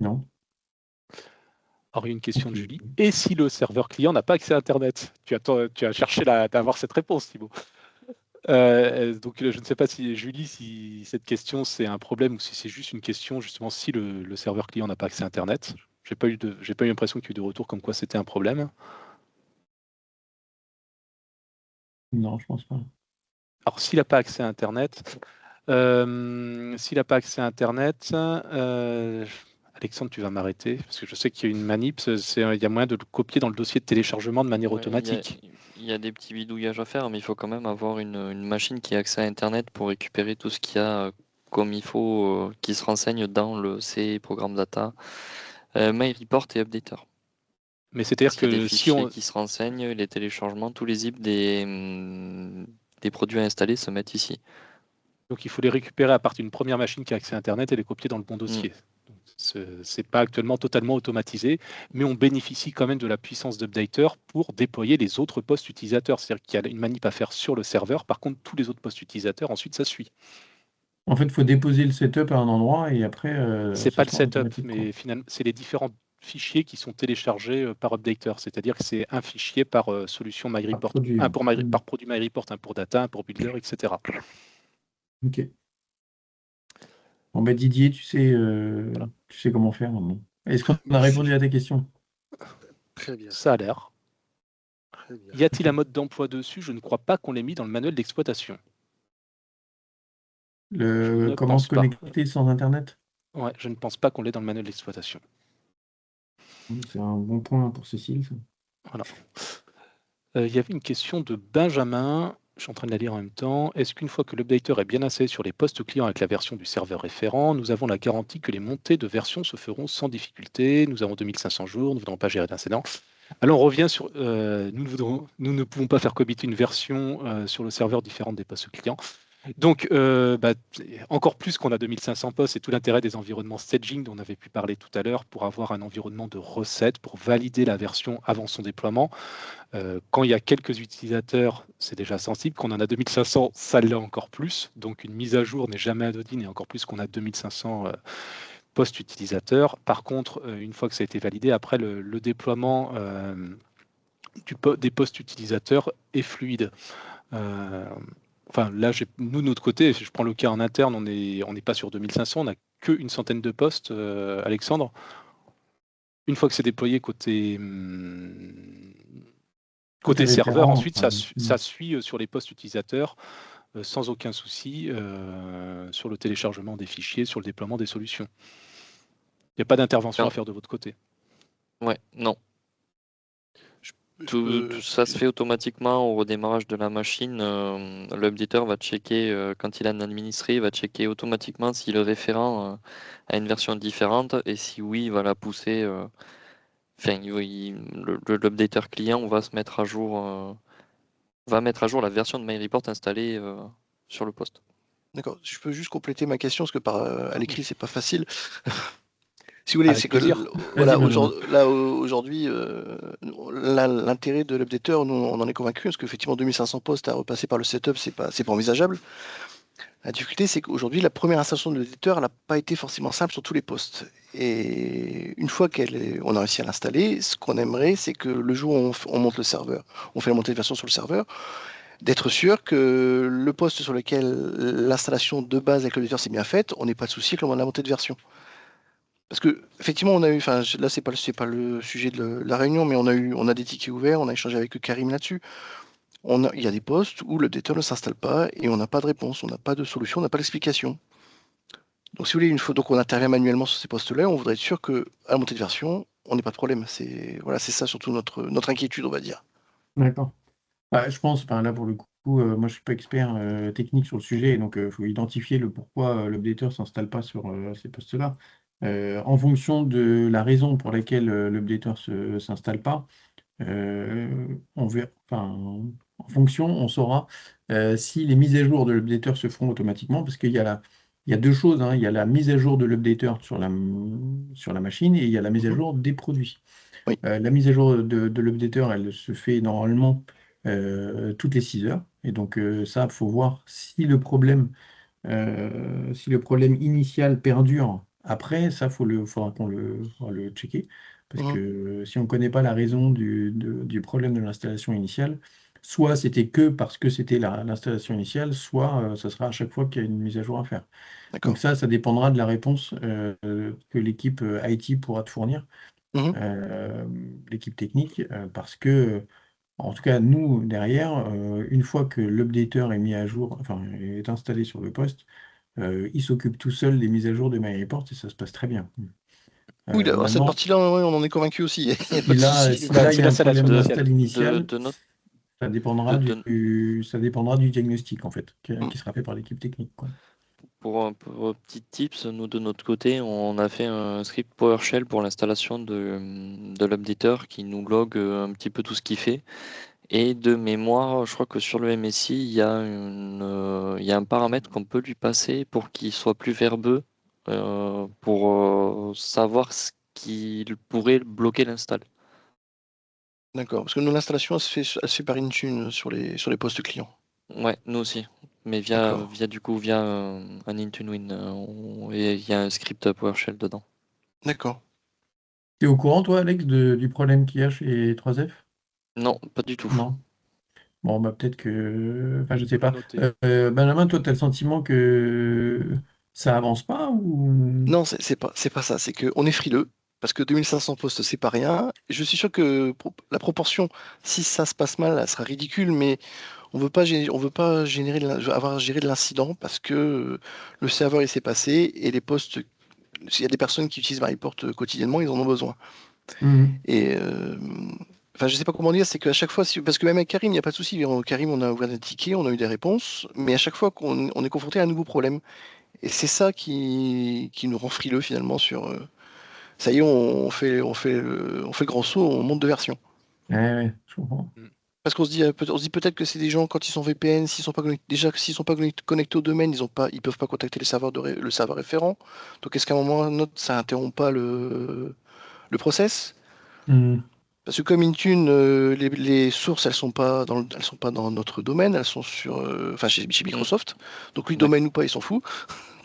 non. Alors, il y a une question de Julie. Et si le serveur client n'a pas accès à Internet? Tu as cherché d'avoir cette réponse, Thibaut. Donc, je ne sais pas si, Julie, si cette question, c'est un problème ou si c'est juste une question, justement, si le serveur client n'a pas accès à Internet. J'ai pas eu l'impression qu'il y ait eu de retour comme quoi c'était un problème. Non, je pense pas. Alors, s'il n'a pas accès à Internet, Alexandre, tu vas m'arrêter, parce que je sais qu'il y a une manip, il y a moyen de le copier dans le dossier de téléchargement de manière automatique. Il y a des petits bidouillages à faire, mais il faut quand même avoir une machine qui a accès à Internet pour récupérer tout ce qu'il y a comme il faut, qui se renseigne dans le C, Programme Data, MyReport et Updater. Mais c'est-à-dire que des fichiers qui se renseignent, les téléchargements, tous les zips des produits à installer se mettent ici. Donc il faut les récupérer à partir d'une première machine qui a accès à Internet et les copier dans le bon dossier. C'est pas actuellement totalement automatisé, mais on bénéficie quand même de la puissance d'Updater pour déployer les autres postes utilisateurs. C'est-à-dire qu'il y a une manip à faire sur le serveur, par contre tous les autres postes utilisateurs, ensuite ça suit. En fait, il faut déposer le setup à un endroit et après... c'est pas le setup, mais finalement, c'est les différents fichiers qui sont téléchargés par Updater. C'est-à-dire que c'est un fichier par solution MyReport. Par produit MyReport, un pour data, un pour builder, etc. Ok. Bon, bah, Didier, tu sais comment faire maintenant. Est-ce qu'on a répondu à tes questions? Très bien. Ça a l'air. Y a-t-il un mode d'emploi dessus? Je ne crois pas qu'on l'ait mis dans le manuel d'exploitation. Comment se connecter sans Internet? Ouais, je ne pense pas qu'on l'ait dans le manuel d'exploitation. C'est un bon point pour Cécile, ça. Voilà. Il y avait une question de Benjamin. Je suis en train de la lire en même temps. Est-ce qu'une fois que l'updater est bien installé sur les postes clients avec la version du serveur référent, nous avons la garantie que les montées de version se feront sans difficulté? Nous avons 2500 jours, nous ne voudrons pas gérer d'incidents. Alors on revient sur... nous ne pouvons pas faire commiter une version sur le serveur différente des postes clients. Donc, encore plus qu'on a 2500 postes, c'est tout l'intérêt des environnements staging dont on avait pu parler tout à l'heure pour avoir un environnement de recette, pour valider la version avant son déploiement. Quand il y a quelques utilisateurs, c'est déjà sensible. Quand on en a 2500, ça l'est encore plus. Donc, une mise à jour n'est jamais anodine et encore plus qu'on a 2500 postes utilisateurs. Par contre, une fois que ça a été validé, après, le déploiement des postes utilisateurs est fluide. Enfin, là, nous, de notre côté, je prends le cas en interne, on n'est pas sur 2500, on n'a qu'une centaine de postes, Alexandre. Une fois que c'est déployé côté serveur, ensuite, ça suit sur les postes utilisateurs sans aucun souci sur le téléchargement des fichiers, sur le déploiement des solutions. Il n'y a pas d'intervention à faire de votre côté. Ouais, non. Tout ça se fait automatiquement au redémarrage de la machine. L'updater va checker, quand il a un administré, il va checker automatiquement si le référent a une version différente et si oui, il va la pousser. L'updater client va se mettre à jour, va mettre à jour la version de MyReport installée sur le poste. D'accord, je peux juste compléter ma question parce que à l'écrit c'est pas facile. Si vous voulez, c'est que voilà, aujourd'hui, l'intérêt de l'updater, nous, on en est convaincu, parce qu'effectivement, 2500 postes à repasser par le setup, c'est pas envisageable. La difficulté, c'est qu'aujourd'hui, la première installation de l'updater, elle n'a pas été forcément simple sur tous les postes. Et une fois qu'on a réussi à l'installer, ce qu'on aimerait, c'est que le jour où on monte le serveur, on fait la montée de version sur le serveur, d'être sûr que le poste sur lequel l'installation de base avec l'updater s'est bien faite, on n'ait pas de souci avec la montée de version. Parce que effectivement, on a eu, enfin là c'est pas le sujet de la réunion, mais on a des tickets ouverts, on a échangé avec Karim là-dessus. Il y a des postes où l'updater ne s'installe pas et on n'a pas de réponse, on n'a pas de solution, on n'a pas d'explication. Donc si vous voulez, donc on intervient manuellement sur ces postes-là, on voudrait être sûr que à la montée de version, on n'ait pas de problème. C'est ça surtout notre inquiétude, on va dire. D'accord. Je pense, là pour le coup, moi je suis pas expert technique sur le sujet, donc il faut identifier le pourquoi l'updater ne s'installe pas sur ces postes-là. En fonction de la raison pour laquelle l'updater ne s'installe pas, en fonction, on saura si les mises à jour de l'updater se font automatiquement, parce qu'il y a deux choses, hein. Il y a la mise à jour de l'updater sur la machine et il y a la mise à jour des produits. Oui. La mise à jour de l'updater, elle se fait normalement toutes les 6 heures. Et donc ça, il faut voir si le problème initial perdure après, ça, faudra qu'on le checker. Parce que si on ne connaît pas la raison du problème de l'installation initiale, soit c'était que parce que c'était l'installation initiale, soit ça sera à chaque fois qu'il y a une mise à jour à faire. Donc ça dépendra de la réponse que l'équipe IT pourra te fournir, l'équipe technique, parce que en tout cas, nous, derrière, une fois que l'updater est mis à jour, enfin, est installé sur le poste, il s'occupe tout seul des mises à jour de MyReport et ça se passe très bien. Oui, cette partie-là, on en est convaincu aussi. Il y a un problème d'install initial, ça dépendra du diagnostic, en fait, qui sera fait par l'équipe technique, quoi. Pour un petit tips, nous de notre côté, on a fait un script PowerShell pour l'installation de l'updater qui nous log un petit peu tout ce qu'il fait. Et de mémoire, je crois que sur le MSI, il y a un paramètre qu'on peut lui passer pour qu'il soit plus verbeux, pour savoir ce qui pourrait bloquer l'install. D'accord, parce que nous, l'installation, elle se fait par Intune sur les postes clients. Ouais, nous aussi. Mais via un Intune Win. Il y a un script PowerShell dedans. D'accord. Tu es au courant, toi, Alex, du problème qu'il y a chez 3F? Non, pas du tout. Non. Bon, peut-être que... Enfin, je sais pas. Benjamin, toi, tu as le sentiment que ça avance pas ou... Non, c'est pas ça. C'est qu'on est frileux. Parce que 2500 postes, c'est pas rien. Je suis sûr que la proportion, si ça se passe mal, elle sera ridicule, mais on veut pas avoir géré de l'incident parce que le serveur il s'est passé et les postes, s'il y a des personnes qui utilisent MyReport quotidiennement, ils en ont besoin. Et Enfin, je sais pas comment dire, c'est qu'à chaque fois, parce que même avec Karim, il n'y a pas de souci. Karim, on a ouvert des tickets, on a eu des réponses, mais à chaque fois qu'on est confronté à un nouveau problème. Et c'est ça qui nous rend frileux finalement sur. Ça y est, on fait le grand saut, on monte de version. Ouais, je comprends. Parce qu'on se dit, peut-être que c'est des gens quand ils sont VPN, s'ils sont pas connectés au domaine, ils peuvent pas contacter le serveur référent. Donc est-ce qu'à un moment ou à un autre, ça interrompt pas le process? Parce que comme Intune, les sources, elles sont pas dans notre domaine, elles sont chez Microsoft. Donc lui, domaine ou pas, il s'en fout.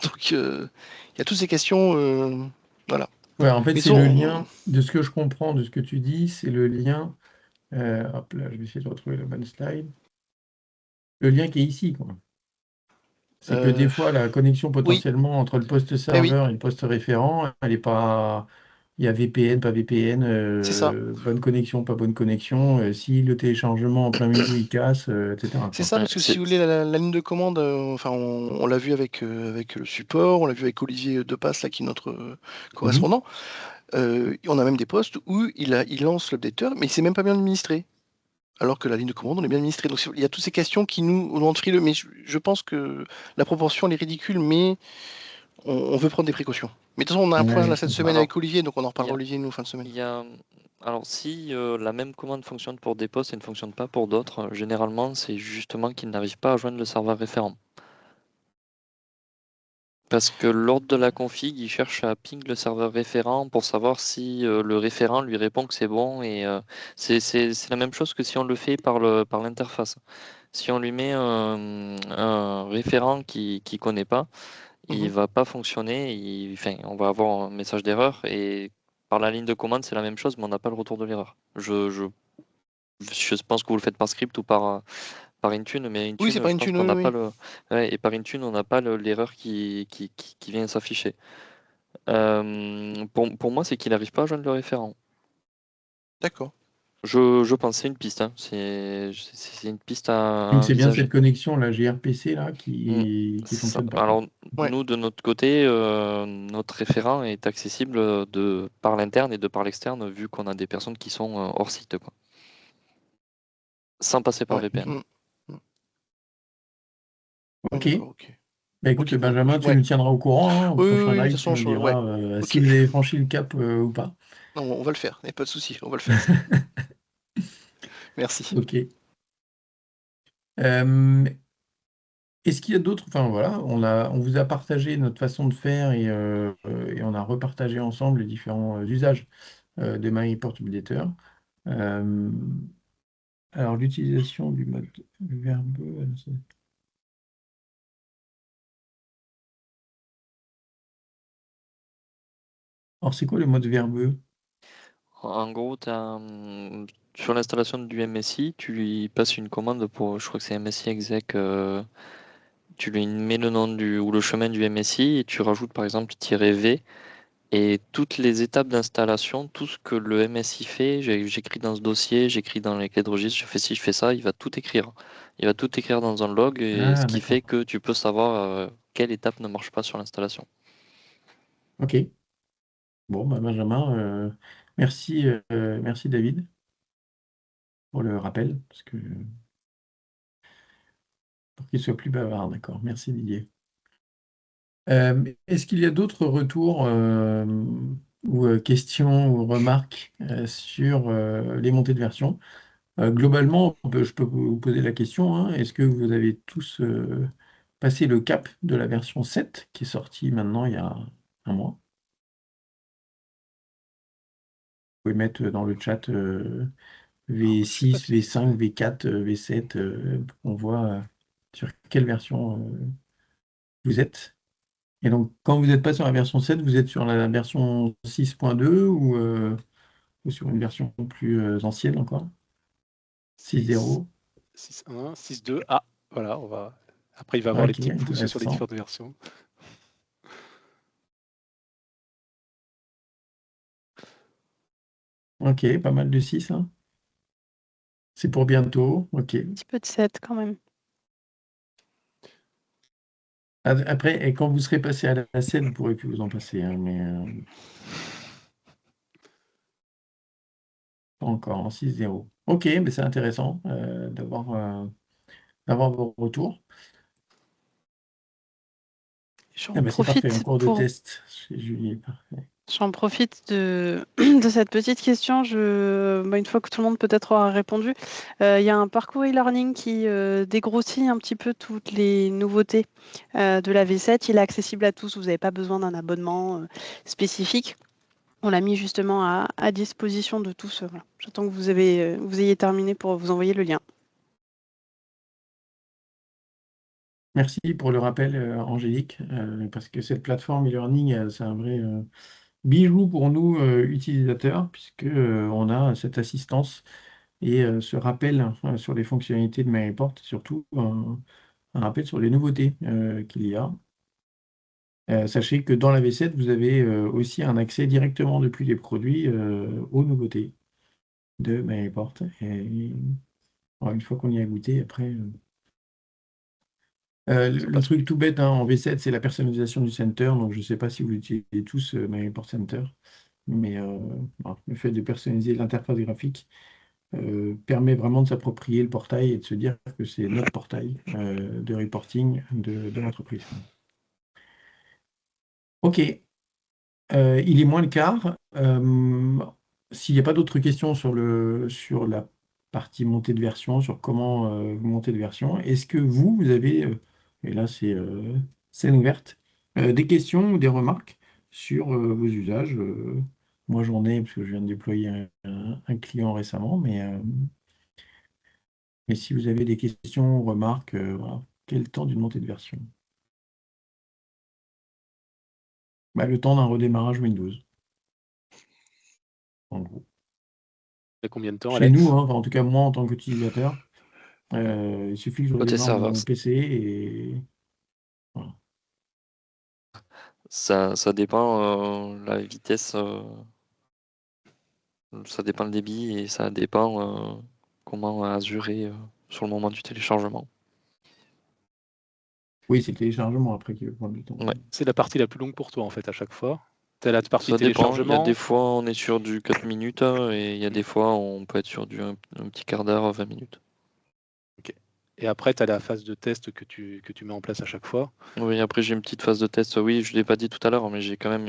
Donc il y a toutes ces questions, voilà. Ouais, en fait, c'est le lien, de ce que je comprends, de ce que tu dis, c'est le lien. Hop là, je vais essayer de retrouver la bonne slide. Le lien qui est ici, quoi. C'est que des fois, la connexion potentiellement entre le poste serveur et le poste référent, elle n'est pas. Il y a VPN, pas VPN, C'est ça. bonne connexion, pas bonne connexion. Si le téléchargement en plein milieu il casse, etc. C'est ça, parce que si vous voulez, la ligne de commande, on l'a vu avec le support, on l'a vu avec Olivier Depasse, là, qui est notre correspondant. On a même des postes où il lance l'updater, mais il ne sait même pas bien administrer. Alors que la ligne de commande, on est bien administré. Donc il y a toutes ces questions qui nous rendent frileux. Mais je pense que la proportion elle est ridicule, mais on veut prendre des précautions. Mais de toute façon, on a un point là cette semaine avec Olivier, donc on en reparlera Olivier nous fin de semaine. Alors si la même commande fonctionne pour des postes et ne fonctionne pas pour d'autres, généralement c'est justement qu'ils n'arrivent pas à joindre le serveur référent. Parce que l'ordre de la config, il cherche à ping le serveur référent pour savoir si le référent lui répond que c'est bon. Et c'est la même chose que si on le fait par l'interface. Si on lui met un référent qui ne connaît pas, il va pas fonctionner. On va avoir un message d'erreur. Et par la ligne de commande, c'est la même chose, mais on n'a pas le retour de l'erreur. Je pense que vous le faites par script ou par Intune, mais Intune, oui, c'est par Intune, on n'a pas le. Ouais, et par Intune, on n'a pas l'erreur qui vient s'afficher. Pour moi, c'est qu'il n'arrive pas à joindre le référent. D'accord. Je pense c'est une piste. Hein. C'est une piste à. Donc c'est bien cette connexion là, gRPC là, qui fonctionne pas. Alors nous, de notre côté, notre référent est accessible par l'interne et de par l'externe, vu qu'on a des personnes qui sont hors site, quoi. Sans passer par VPN. Ok. Bah écoute, Benjamin, tu nous tiendras au courant. Hein, au prochain live, tu nous diras si vous avez franchi le cap ou pas. Non, on va le faire, il n'y a pas de souci, on va le faire. Merci. Ok. Est-ce qu'il y a d'autres... Enfin voilà, on vous a partagé notre façon de faire et on a repartagé ensemble les différents usages de MyReport Updater. Alors l'utilisation du mode verbeux... Alors c'est quoi le mode verbeux? En gros, sur l'installation du MSI, tu lui passes une commande pour, je crois que c'est MSI exec, tu lui mets le nom ou le chemin du MSI et tu rajoutes par exemple -v et toutes les étapes d'installation, tout ce que le MSI fait, j'écris dans ce dossier, j'écris dans les clés de registre, je fais ci, je fais ça, il va tout écrire. Il va tout écrire dans un log, et ce qui fait que tu peux savoir quelle étape ne marche pas sur l'installation. Ok. Bon, bah Benjamin, merci David pour le rappel, parce que pour qu'il soit plus bavard, d'accord. Merci Didier. Est-ce qu'il y a d'autres retours ou questions ou remarques sur les montées de version? Globalement, je peux vous poser la question, hein, est-ce que vous avez tous passé le cap de la version 7 qui est sortie maintenant il y a un mois? Vous pouvez mettre dans le chat V6, V5, V4, V7, pour qu'on voit sur quelle version vous êtes. Et donc, quand vous n'êtes pas sur la version 7, vous êtes sur la version 6.2 ou sur une version plus ancienne encore? 6.0? 6.1, 6.2. Ah, voilà, on va. Après, il va avoir les petits pouces sur les différentes versions. Ok, pas mal de 6. Hein. C'est pour bientôt. Ok. Un petit peu de 7 quand même. Après, et quand vous serez passé à la 7, vous ne pourrez plus vous en passer. Hein, mais Pas encore en 6.0. Ok, mais c'est intéressant d'avoir vos retours. J'en C'est parfait, en profite cours de pour test chez Julie. Parfait. J'en profite de cette petite question. Une fois que tout le monde peut-être aura répondu, il y a un parcours e-learning qui dégrossit un petit peu toutes les nouveautés de la V7. Il est accessible à tous. Vous n'avez pas besoin d'un abonnement spécifique. On l'a mis justement à disposition de tous. Voilà. J'attends que vous ayez terminé pour vous envoyer le lien. Merci pour le rappel, Angélique, parce que cette plateforme e-learning, c'est un vrai bijou pour nous, utilisateurs, puisque on a cette assistance et ce rappel sur les fonctionnalités de MyReport, surtout un rappel sur les nouveautés qu'il y a. Sachez que dans la V7, vous avez aussi un accès directement depuis les produits aux nouveautés de MyReport. Et une fois qu'on y a goûté, après, le truc tout bête en V7, c'est la personnalisation du center. Donc, je ne sais pas si vous utilisez tous MyReport Center, mais le fait de personnaliser l'interface graphique permet vraiment de s'approprier le portail et de se dire que c'est notre portail de reporting de l'entreprise. OK. Il est moins le quart. S'il n'y a pas d'autres questions sur la partie montée de version, sur comment vous montez de version, est-ce que vous avez, et là c'est scène ouverte, des questions ou des remarques sur vos usages? Moi j'en ai parce que je viens de déployer un client récemment, mais si vous avez des questions ou remarques, voilà. Quel temps d'une montée de version? Le temps d'un redémarrage Windows, en gros. Ça fait combien de temps, Chez Alex? nous, en tout cas moi en tant qu'utilisateur, il suffit que je Côté redémarre serveur, mon PC et voilà. ça dépend la vitesse, ça dépend le débit et ça dépend comment Azure est sur le moment du téléchargement. Oui, c'est le téléchargement après qui va prendre du temps. Ouais. C'est la partie la plus longue pour toi, en fait, à chaque fois. Tu as la partie Ça dépend. Il y a téléchargement. des fois on est sur du 4 minutes et il y a des fois on peut être sur un petit quart d'heure, 20 minutes. Ok. Et après, tu as la phase de test que tu mets en place à chaque fois. Oui, après j'ai une petite phase de test. Oui, je ne l'ai pas dit tout à l'heure, mais j'ai quand même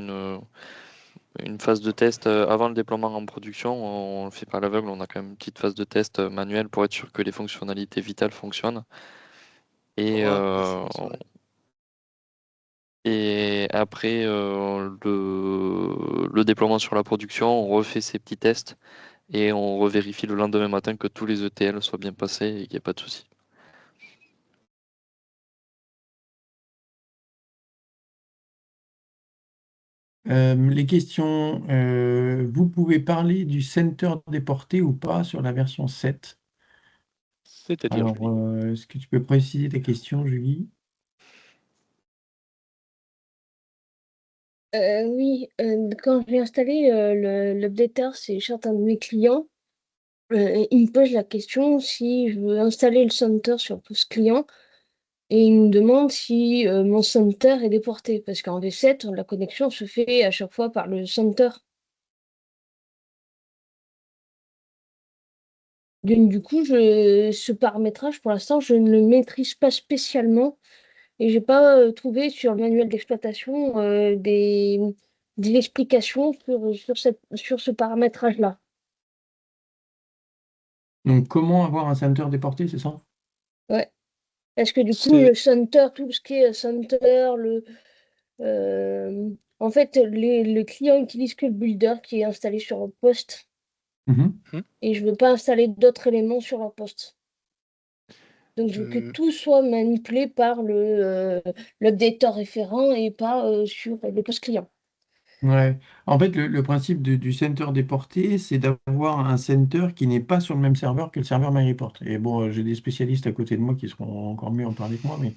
une phase de test avant le déploiement en production. On ne le fait pas à l'aveugle, on a quand même une petite phase de test manuelle pour être sûr que les fonctionnalités vitales fonctionnent. Et, et après le déploiement sur la production, on refait ces petits tests et on revérifie le lendemain matin que tous les ETL soient bien passés et qu'il n'y ait pas de soucis. Les questions, vous pouvez parler du center déporté ou pas sur la version 7? C'est-à-dire, Alors, est-ce que tu peux préciser ta question, Julie? Oui, quand je vais installer l'updater, c'est certains de mes clients. Il me pose la question si je veux installer le center sur poste client et il me demande si mon center est déporté parce qu'en V7, la connexion se fait à chaque fois par le center. Donc, du coup, ce paramétrage, pour l'instant, je ne le maîtrise pas spécialement et j'ai pas trouvé sur le manuel d'exploitation des explications sur ce paramétrage-là. Donc, comment avoir un center déporté, c'est ça? Ouais. Est-ce que du coup, le center, tout ce qui est center, en fait, les clients utilisent que le builder qui est installé sur leur poste. Et je ne veux pas installer d'autres éléments sur leur poste. Donc, je veux que tout soit manipulé par l'updater référent et pas sur le poste client. Ouais. En fait, le principe du center déporté, c'est d'avoir un center qui n'est pas sur le même serveur que le serveur MyReport. Et bon, j'ai des spécialistes à côté de moi qui seront encore mieux en parler que moi, mais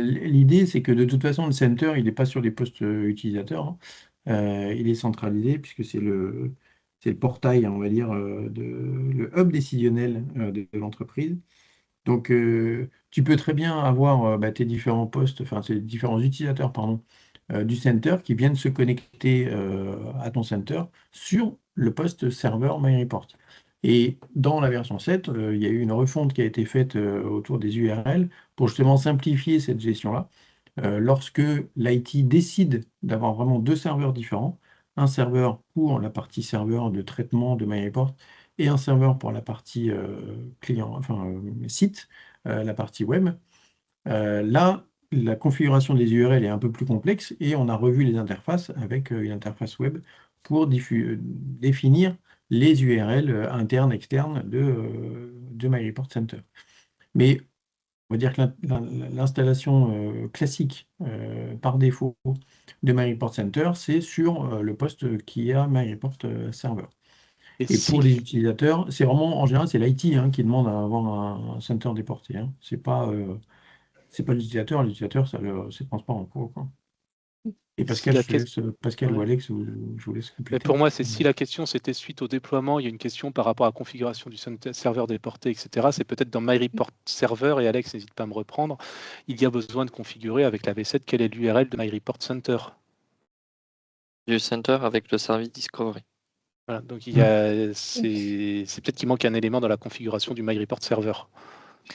l'idée, c'est que de toute façon, le center, il n'est pas sur les postes utilisateurs, hein. Il est centralisé puisque c'est le portail, on va dire, le hub décisionnel de l'entreprise. Donc, tu peux très bien avoir tes différents postes, enfin, tes différents utilisateurs, pardon, du center qui viennent se connecter à ton center sur le poste serveur MyReport. Et dans la version 7, il y a eu une refonte qui a été faite autour des URL pour justement simplifier cette gestion-là. Lorsque l'IT décide d'avoir vraiment 2 serveurs différents, un serveur pour la partie serveur de traitement de MyReport et un serveur pour la partie client, enfin site, la partie web, là, la configuration des URL est un peu plus complexe et on a revu les interfaces avec une interface web pour définir les URL internes, externes de MyReport Center. Mais on va dire que l'installation classique par défaut de MyReport Center, c'est sur le poste qui a MyReport Server. Et pour les utilisateurs, c'est vraiment, en général, c'est l'IT qui demande à avoir un center déporté. C'est pas l'utilisateur, c'est transparent pour eux, quoi. Et Pascal, Pascal ou Alex, je vous laisse compléter. Pour moi, c'est si la question c'était suite au déploiement, il y a une question par rapport à la configuration du serveur déporté, etc. C'est peut-être dans MyReport Server, et Alex, n'hésite pas à me reprendre, il y a besoin de configurer avec la V7 quelle est l'URL de MyReport Center. Du center avec le service Discovery. Voilà, donc c'est peut-être qu'il manque un élément dans la configuration du MyReport Server.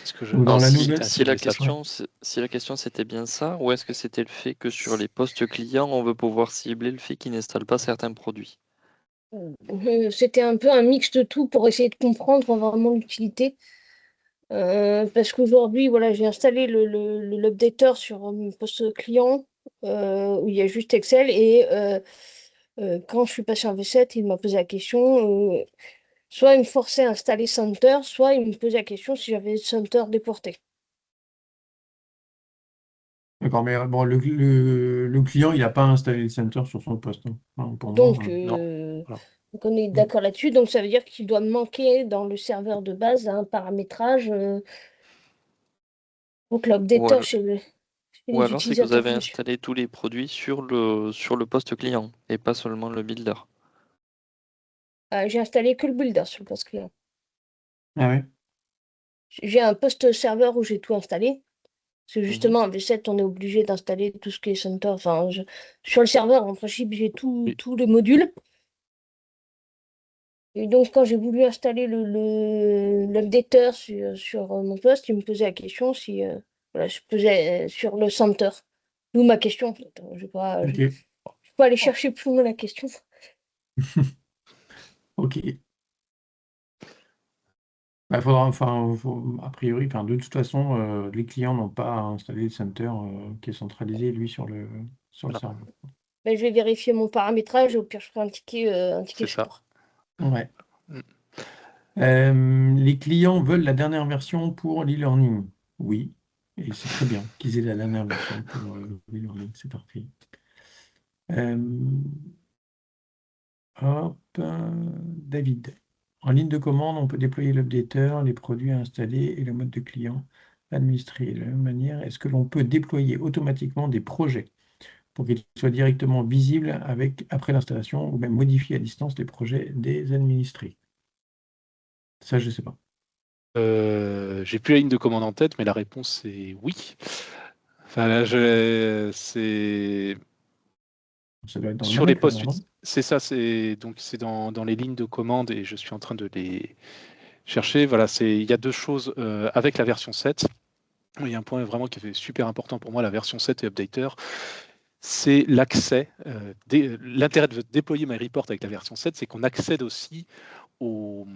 Si la question c'était bien ça, ou est-ce que c'était le fait que sur les postes clients, on veut pouvoir cibler le fait qu'ils n'installent pas certains produits? C'était un peu un mix de tout pour essayer de comprendre vraiment l'utilité. Parce qu'aujourd'hui, voilà, j'ai installé l'updater sur mon poste client où il y a juste Excel et quand je suis passé en V7, il m'a posé la question. Soit il me forçait à installer Center, soit il me posait la question si j'avais Center déporté. D'accord, mais bon, le client, il n'a pas installé le Center sur son poste. Donc, on est d'accord là-dessus. Donc, ça veut dire qu'il doit manquer dans le serveur de base un paramétrage pour que l'updater chez les Ou alors c'est que vous avez installé tous les produits sur le poste client et pas seulement le builder. J'ai installé que le builder sur le poste client. Ah ouais. J'ai un poste serveur où j'ai tout installé. Parce que justement, en V7, on est obligé d'installer tout ce qui est Center. Enfin, sur le serveur, en principe, j'ai tous les modules. Et donc, quand j'ai voulu installer l'updater sur mon poste, il me posait la question si je posais sur le Center. D'où ma question, en fait. Je ne vais pas aller chercher plus loin la question. Ok. Bah, a priori, de toute façon, les clients n'ont pas installé le Center qui est centralisé, lui, sur le serveur. Je vais vérifier mon paramétrage, au pire, je ferai un ticket support. Ouais. Les clients veulent la dernière version pour l'e-learning. Oui, et c'est très bien qu'ils aient la dernière version pour l'e-learning, c'est parfait. David. En ligne de commande, on peut déployer l'updater, les produits à installer et le mode de client administré. De la même manière, est-ce que l'on peut déployer automatiquement des projets pour qu'ils soient directement visibles après l'installation ou même modifier à distance les projets des administrés? Ça, je ne sais pas. J'ai plus la ligne de commande en tête, mais la réponse est oui. Enfin, là, c'est sur les postes. C'est ça, c'est dans les lignes de commande et je suis en train de les chercher. Voilà, il y a deux choses avec la version 7. Il y a un point vraiment qui est super important pour moi, la version 7 et Updater. C'est l'accès. L'intérêt de déployer MyReport avec la version 7, c'est qu'on accède aussi au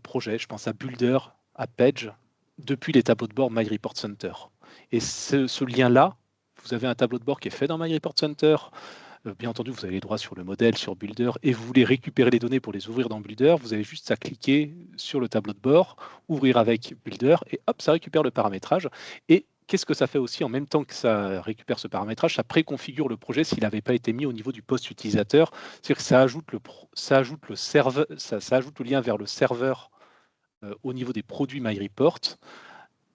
projet. Je pense à Builder, à Page, depuis les tableaux de bord MyReport Center. Et ce lien-là, vous avez un tableau de bord qui est fait dans MyReport Center. Bien entendu, vous avez les droits sur le modèle, sur Builder, et vous voulez récupérer les données pour les ouvrir dans Builder, vous avez juste à cliquer sur le tableau de bord, ouvrir avec Builder, et hop, ça récupère le paramétrage. Et qu'est-ce que ça fait aussi en même temps que ça récupère ce paramétrage? Ça préconfigure le projet s'il n'avait pas été mis au niveau du poste utilisateur. C'est-à-dire que ça ajoute le lien vers le serveur au niveau des produits MyReport,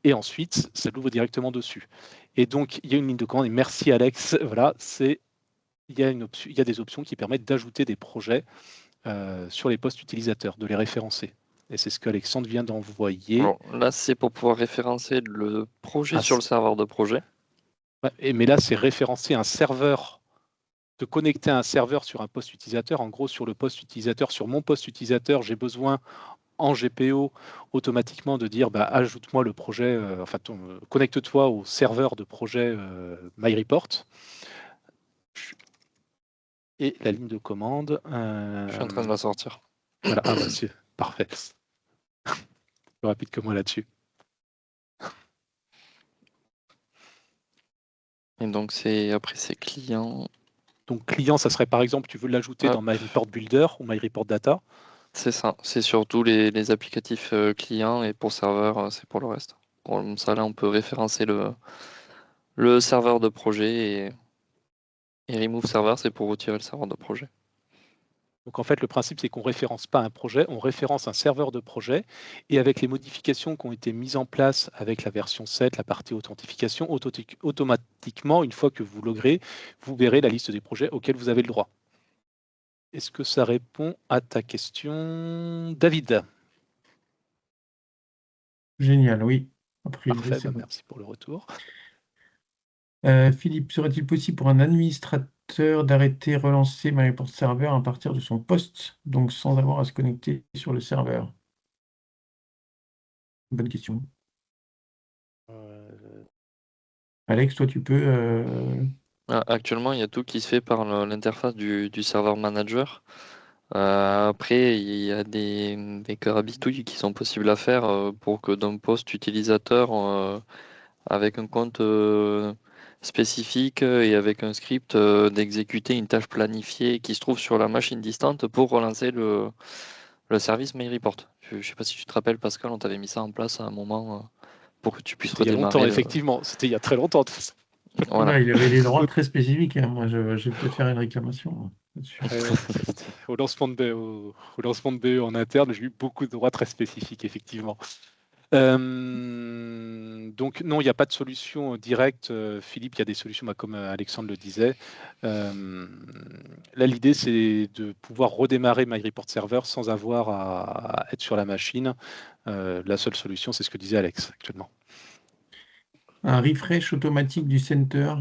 et ensuite, ça l'ouvre directement dessus. Et donc, il y a une ligne de commande, et merci Alex, voilà, il y a des options qui permettent d'ajouter des projets sur les postes utilisateurs, de les référencer. Et c'est ce qu'Alexandre vient d'envoyer. Là, c'est pour pouvoir référencer le projet sur le serveur de projet. Mais là, c'est référencer un serveur, de connecter un serveur sur un poste utilisateur. En gros, sur le poste utilisateur, sur mon poste utilisateur, j'ai besoin en GPO automatiquement de dire ajoute-moi le projet, connecte-toi au serveur de projet MyReport. Et la ligne de commande. Je suis en train de la sortir. Voilà, c'est parfait. Plus rapide que moi là-dessus. Et donc après c'est client. Donc client, ça serait par exemple, tu veux l'ajouter dans MyReport Builder ou MyReport Data. C'est ça, c'est surtout les applicatifs clients, et pour serveur, c'est pour le reste. Comme ça, là, on peut référencer le serveur de projet, et remove server, c'est pour retirer le serveur de projet. Donc en fait, le principe, c'est qu'on ne référence pas un projet, on référence un serveur de projet, et avec les modifications qui ont été mises en place avec la version 7, la partie authentification, automatiquement, une fois que vous loguerez, vous verrez la liste des projets auxquels vous avez le droit. Est-ce que ça répond à ta question, David? Génial, oui. Parfait, merci pour le retour. Philippe, serait-il possible pour un administrateur d'arrêter relancer MyReport Server à partir de son poste, donc sans avoir à se connecter sur le serveur? Bonne question. Alex, toi, tu peux... Actuellement, il y a tout qui se fait par l'interface du serveur manager. Après, il y a des carabistouilles qui sont possibles à faire pour que d'un poste utilisateur avec un compte spécifique et avec un script d'exécuter une tâche planifiée qui se trouve sur la machine distante pour relancer le service MyReport. Je ne sais pas si tu te rappelles, Pascal, on t'avait mis ça en place à un moment pour que tu puisses redémarrer. Il y a longtemps, effectivement. C'était il y a très longtemps. Tout ça. Voilà. Il avait des droits très spécifiques. Hein. Moi, je vais peut-être faire une réclamation là-dessus. Au lancement de BE en interne, j'ai eu beaucoup de droits très spécifiques, effectivement. Donc non, il n'y a pas de solution directe, Philippe. Il y a des solutions, comme Alexandre le disait. Là, l'idée, c'est de pouvoir redémarrer MyReport Server sans avoir à être sur la machine. La seule solution, c'est ce que disait Alex actuellement. Un refresh automatique du center,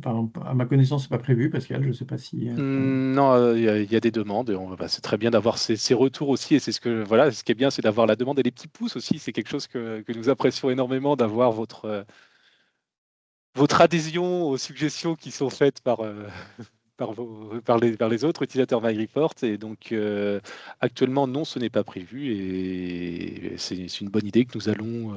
à ma connaissance, c'est pas prévu, Pascal, je ne sais pas si... Non, il y a des demandes, et c'est très bien d'avoir ces retours aussi, et c'est ce qui est bien, c'est d'avoir la demande et les petits pouces aussi, c'est quelque chose que nous apprécions énormément, d'avoir votre adhésion aux suggestions qui sont faites par les autres utilisateurs MyReport, et donc actuellement non, ce n'est pas prévu, et c'est une bonne idée que nous allons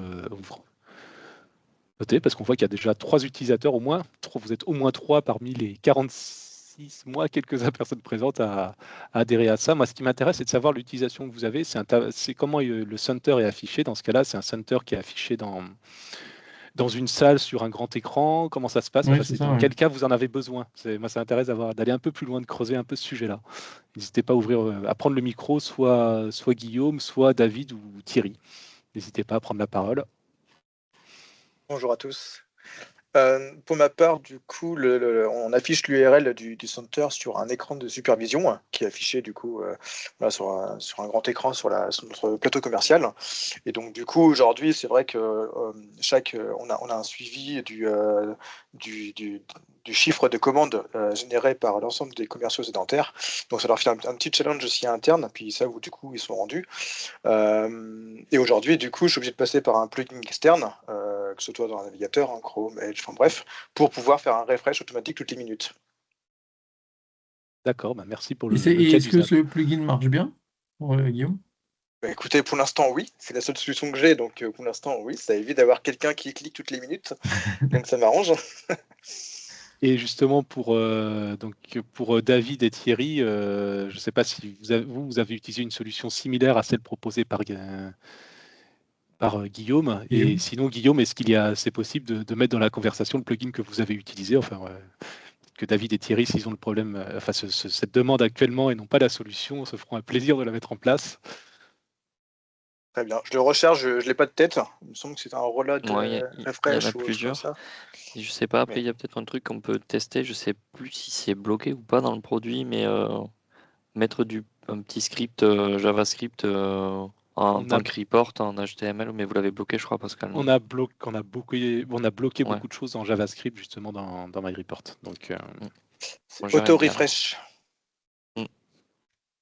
noter, parce qu'on voit qu'il y a déjà 3 utilisateurs au moins. Vous êtes au moins 3 parmi les 46 quelques personnes présentes à adhérer à ça. Moi, ce qui m'intéresse, c'est de savoir l'utilisation que vous avez. C'est comment le center est affiché. Dans ce cas-là, c'est un center qui est affiché dans une salle sur un grand écran. Comment ça se passe? Dans quel cas vous en avez besoin? Moi, ça m'intéresse d'aller un peu plus loin, de creuser un peu ce sujet-là. N'hésitez pas à prendre le micro, soit Guillaume, soit David ou Thierry. N'hésitez pas à prendre la parole. Bonjour à tous. Pour ma part, du coup, on affiche l'URL du center sur un écran de supervision qui est affiché du coup sur un grand écran sur notre plateau commercial. Et donc du coup aujourd'hui, c'est vrai que on a un suivi du chiffre de commandes généré par l'ensemble des commerciaux sédentaires. Donc ça leur fait un petit challenge aussi interne, puis ça où du coup ils sont rendus. Et aujourd'hui, du coup, je suis obligé de passer par un plugin externe, que ce soit dans un navigateur, en Chrome, Edge, enfin bref, pour pouvoir faire un refresh automatique toutes les minutes. D'accord, merci pour le est-ce que ce plugin marche bien, Guillaume? Écoutez, pour l'instant, oui. C'est la seule solution que j'ai, donc pour l'instant, oui. Ça évite d'avoir quelqu'un qui clique toutes les minutes, donc ça m'arrange. Et justement, pour David et Thierry, je ne sais pas si vous avez utilisé une solution similaire à celle proposée par Guillaume. Et sinon, Guillaume, c'est possible de mettre dans la conversation le plugin que vous avez utilisé, que David et Thierry, s'ils ont le problème, cette demande actuellement et n'ont pas la solution, se feront un plaisir de la mettre en place. Très bien. Je le recherche, je ne l'ai pas de tête. Il me semble que c'est un reload refresh. Il y en a plusieurs. Et je sais pas, après, il y a peut-être un truc qu'on peut tester. Je ne sais plus si c'est bloqué ou pas dans le produit, mais mettre un petit script JavaScript en On tant a, que report en HTML, mais vous l'avez bloqué, je crois, Pascal, non? on a bloqué Ouais. beaucoup de choses en JavaScript justement dans MyReport. Donc, Moi, j'ai rien dit, alors. Auto-refresh.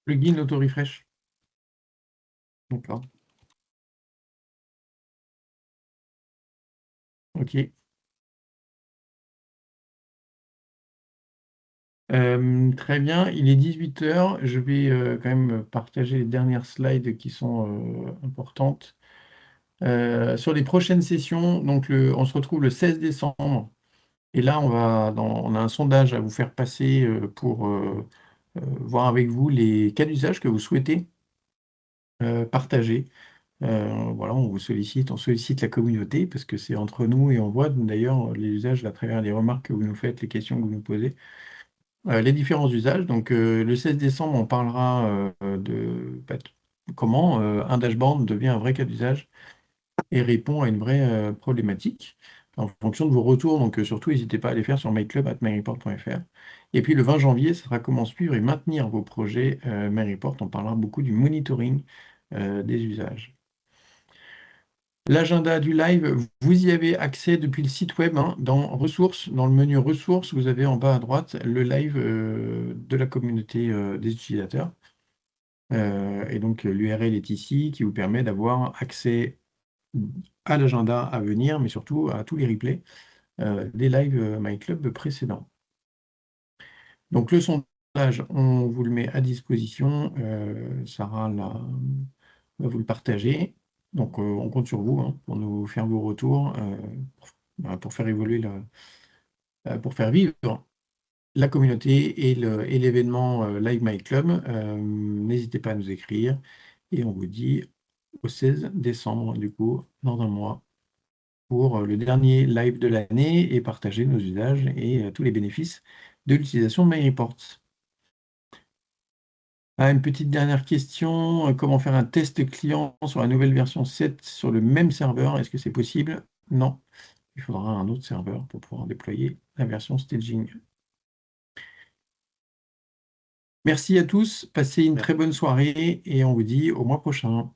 Plugin auto-refresh. D'accord. Ok. Très bien, il est 18h. Je vais quand même partager les dernières slides qui sont importantes. Sur les prochaines sessions, donc on se retrouve le 16 décembre. Et là, on a un sondage à vous faire passer pour voir avec vous les cas d'usage que vous souhaitez partager. Voilà, on sollicite la communauté parce que c'est entre nous et on voit d'ailleurs les usages à travers les remarques que vous nous faites, les questions que vous nous posez. Les différents usages. Donc, le 16 décembre, on parlera de comment un dashboard devient un vrai cas d'usage et répond à une vraie problématique en fonction de vos retours. Donc, surtout, n'hésitez pas à les faire sur myclub@myreport.fr. Et puis, le 20 janvier, ce sera comment suivre et maintenir vos projets MyReport. On parlera beaucoup du monitoring des usages. L'agenda du live, vous y avez accès depuis le site web, hein, dans Ressources, dans le menu Ressources, vous avez en bas à droite le live de la communauté des utilisateurs. Et donc l'URL est ici qui vous permet d'avoir accès à l'agenda à venir, mais surtout à tous les replays des lives MyClub précédents. Donc le sondage, on vous le met à disposition. Sarah va vous le partager. Donc, on compte sur vous, hein, pour nous faire vos retours, pour faire évoluer pour faire vivre la communauté et l'événement Live My Club. N'hésitez pas à nous écrire et on vous dit au 16 décembre, du coup, dans un mois, pour le dernier live de l'année et partager nos usages et tous les bénéfices de l'utilisation de MyReport. Une petite dernière question. Comment faire un test client sur la nouvelle version 7 sur le même serveur? Est-ce que c'est possible? Non. Il faudra un autre serveur pour pouvoir déployer la version staging. Merci à tous. Passez une très bonne soirée et on vous dit au mois prochain.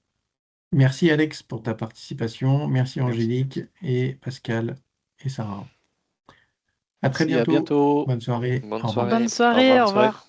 Merci Alex pour ta participation. Merci Angélique et Pascal et Sarah. À très merci, à bientôt. bientôt. Bonne soirée. Bonne Au revoir. soirée. Bonne soirée, Au au revoir. revoir.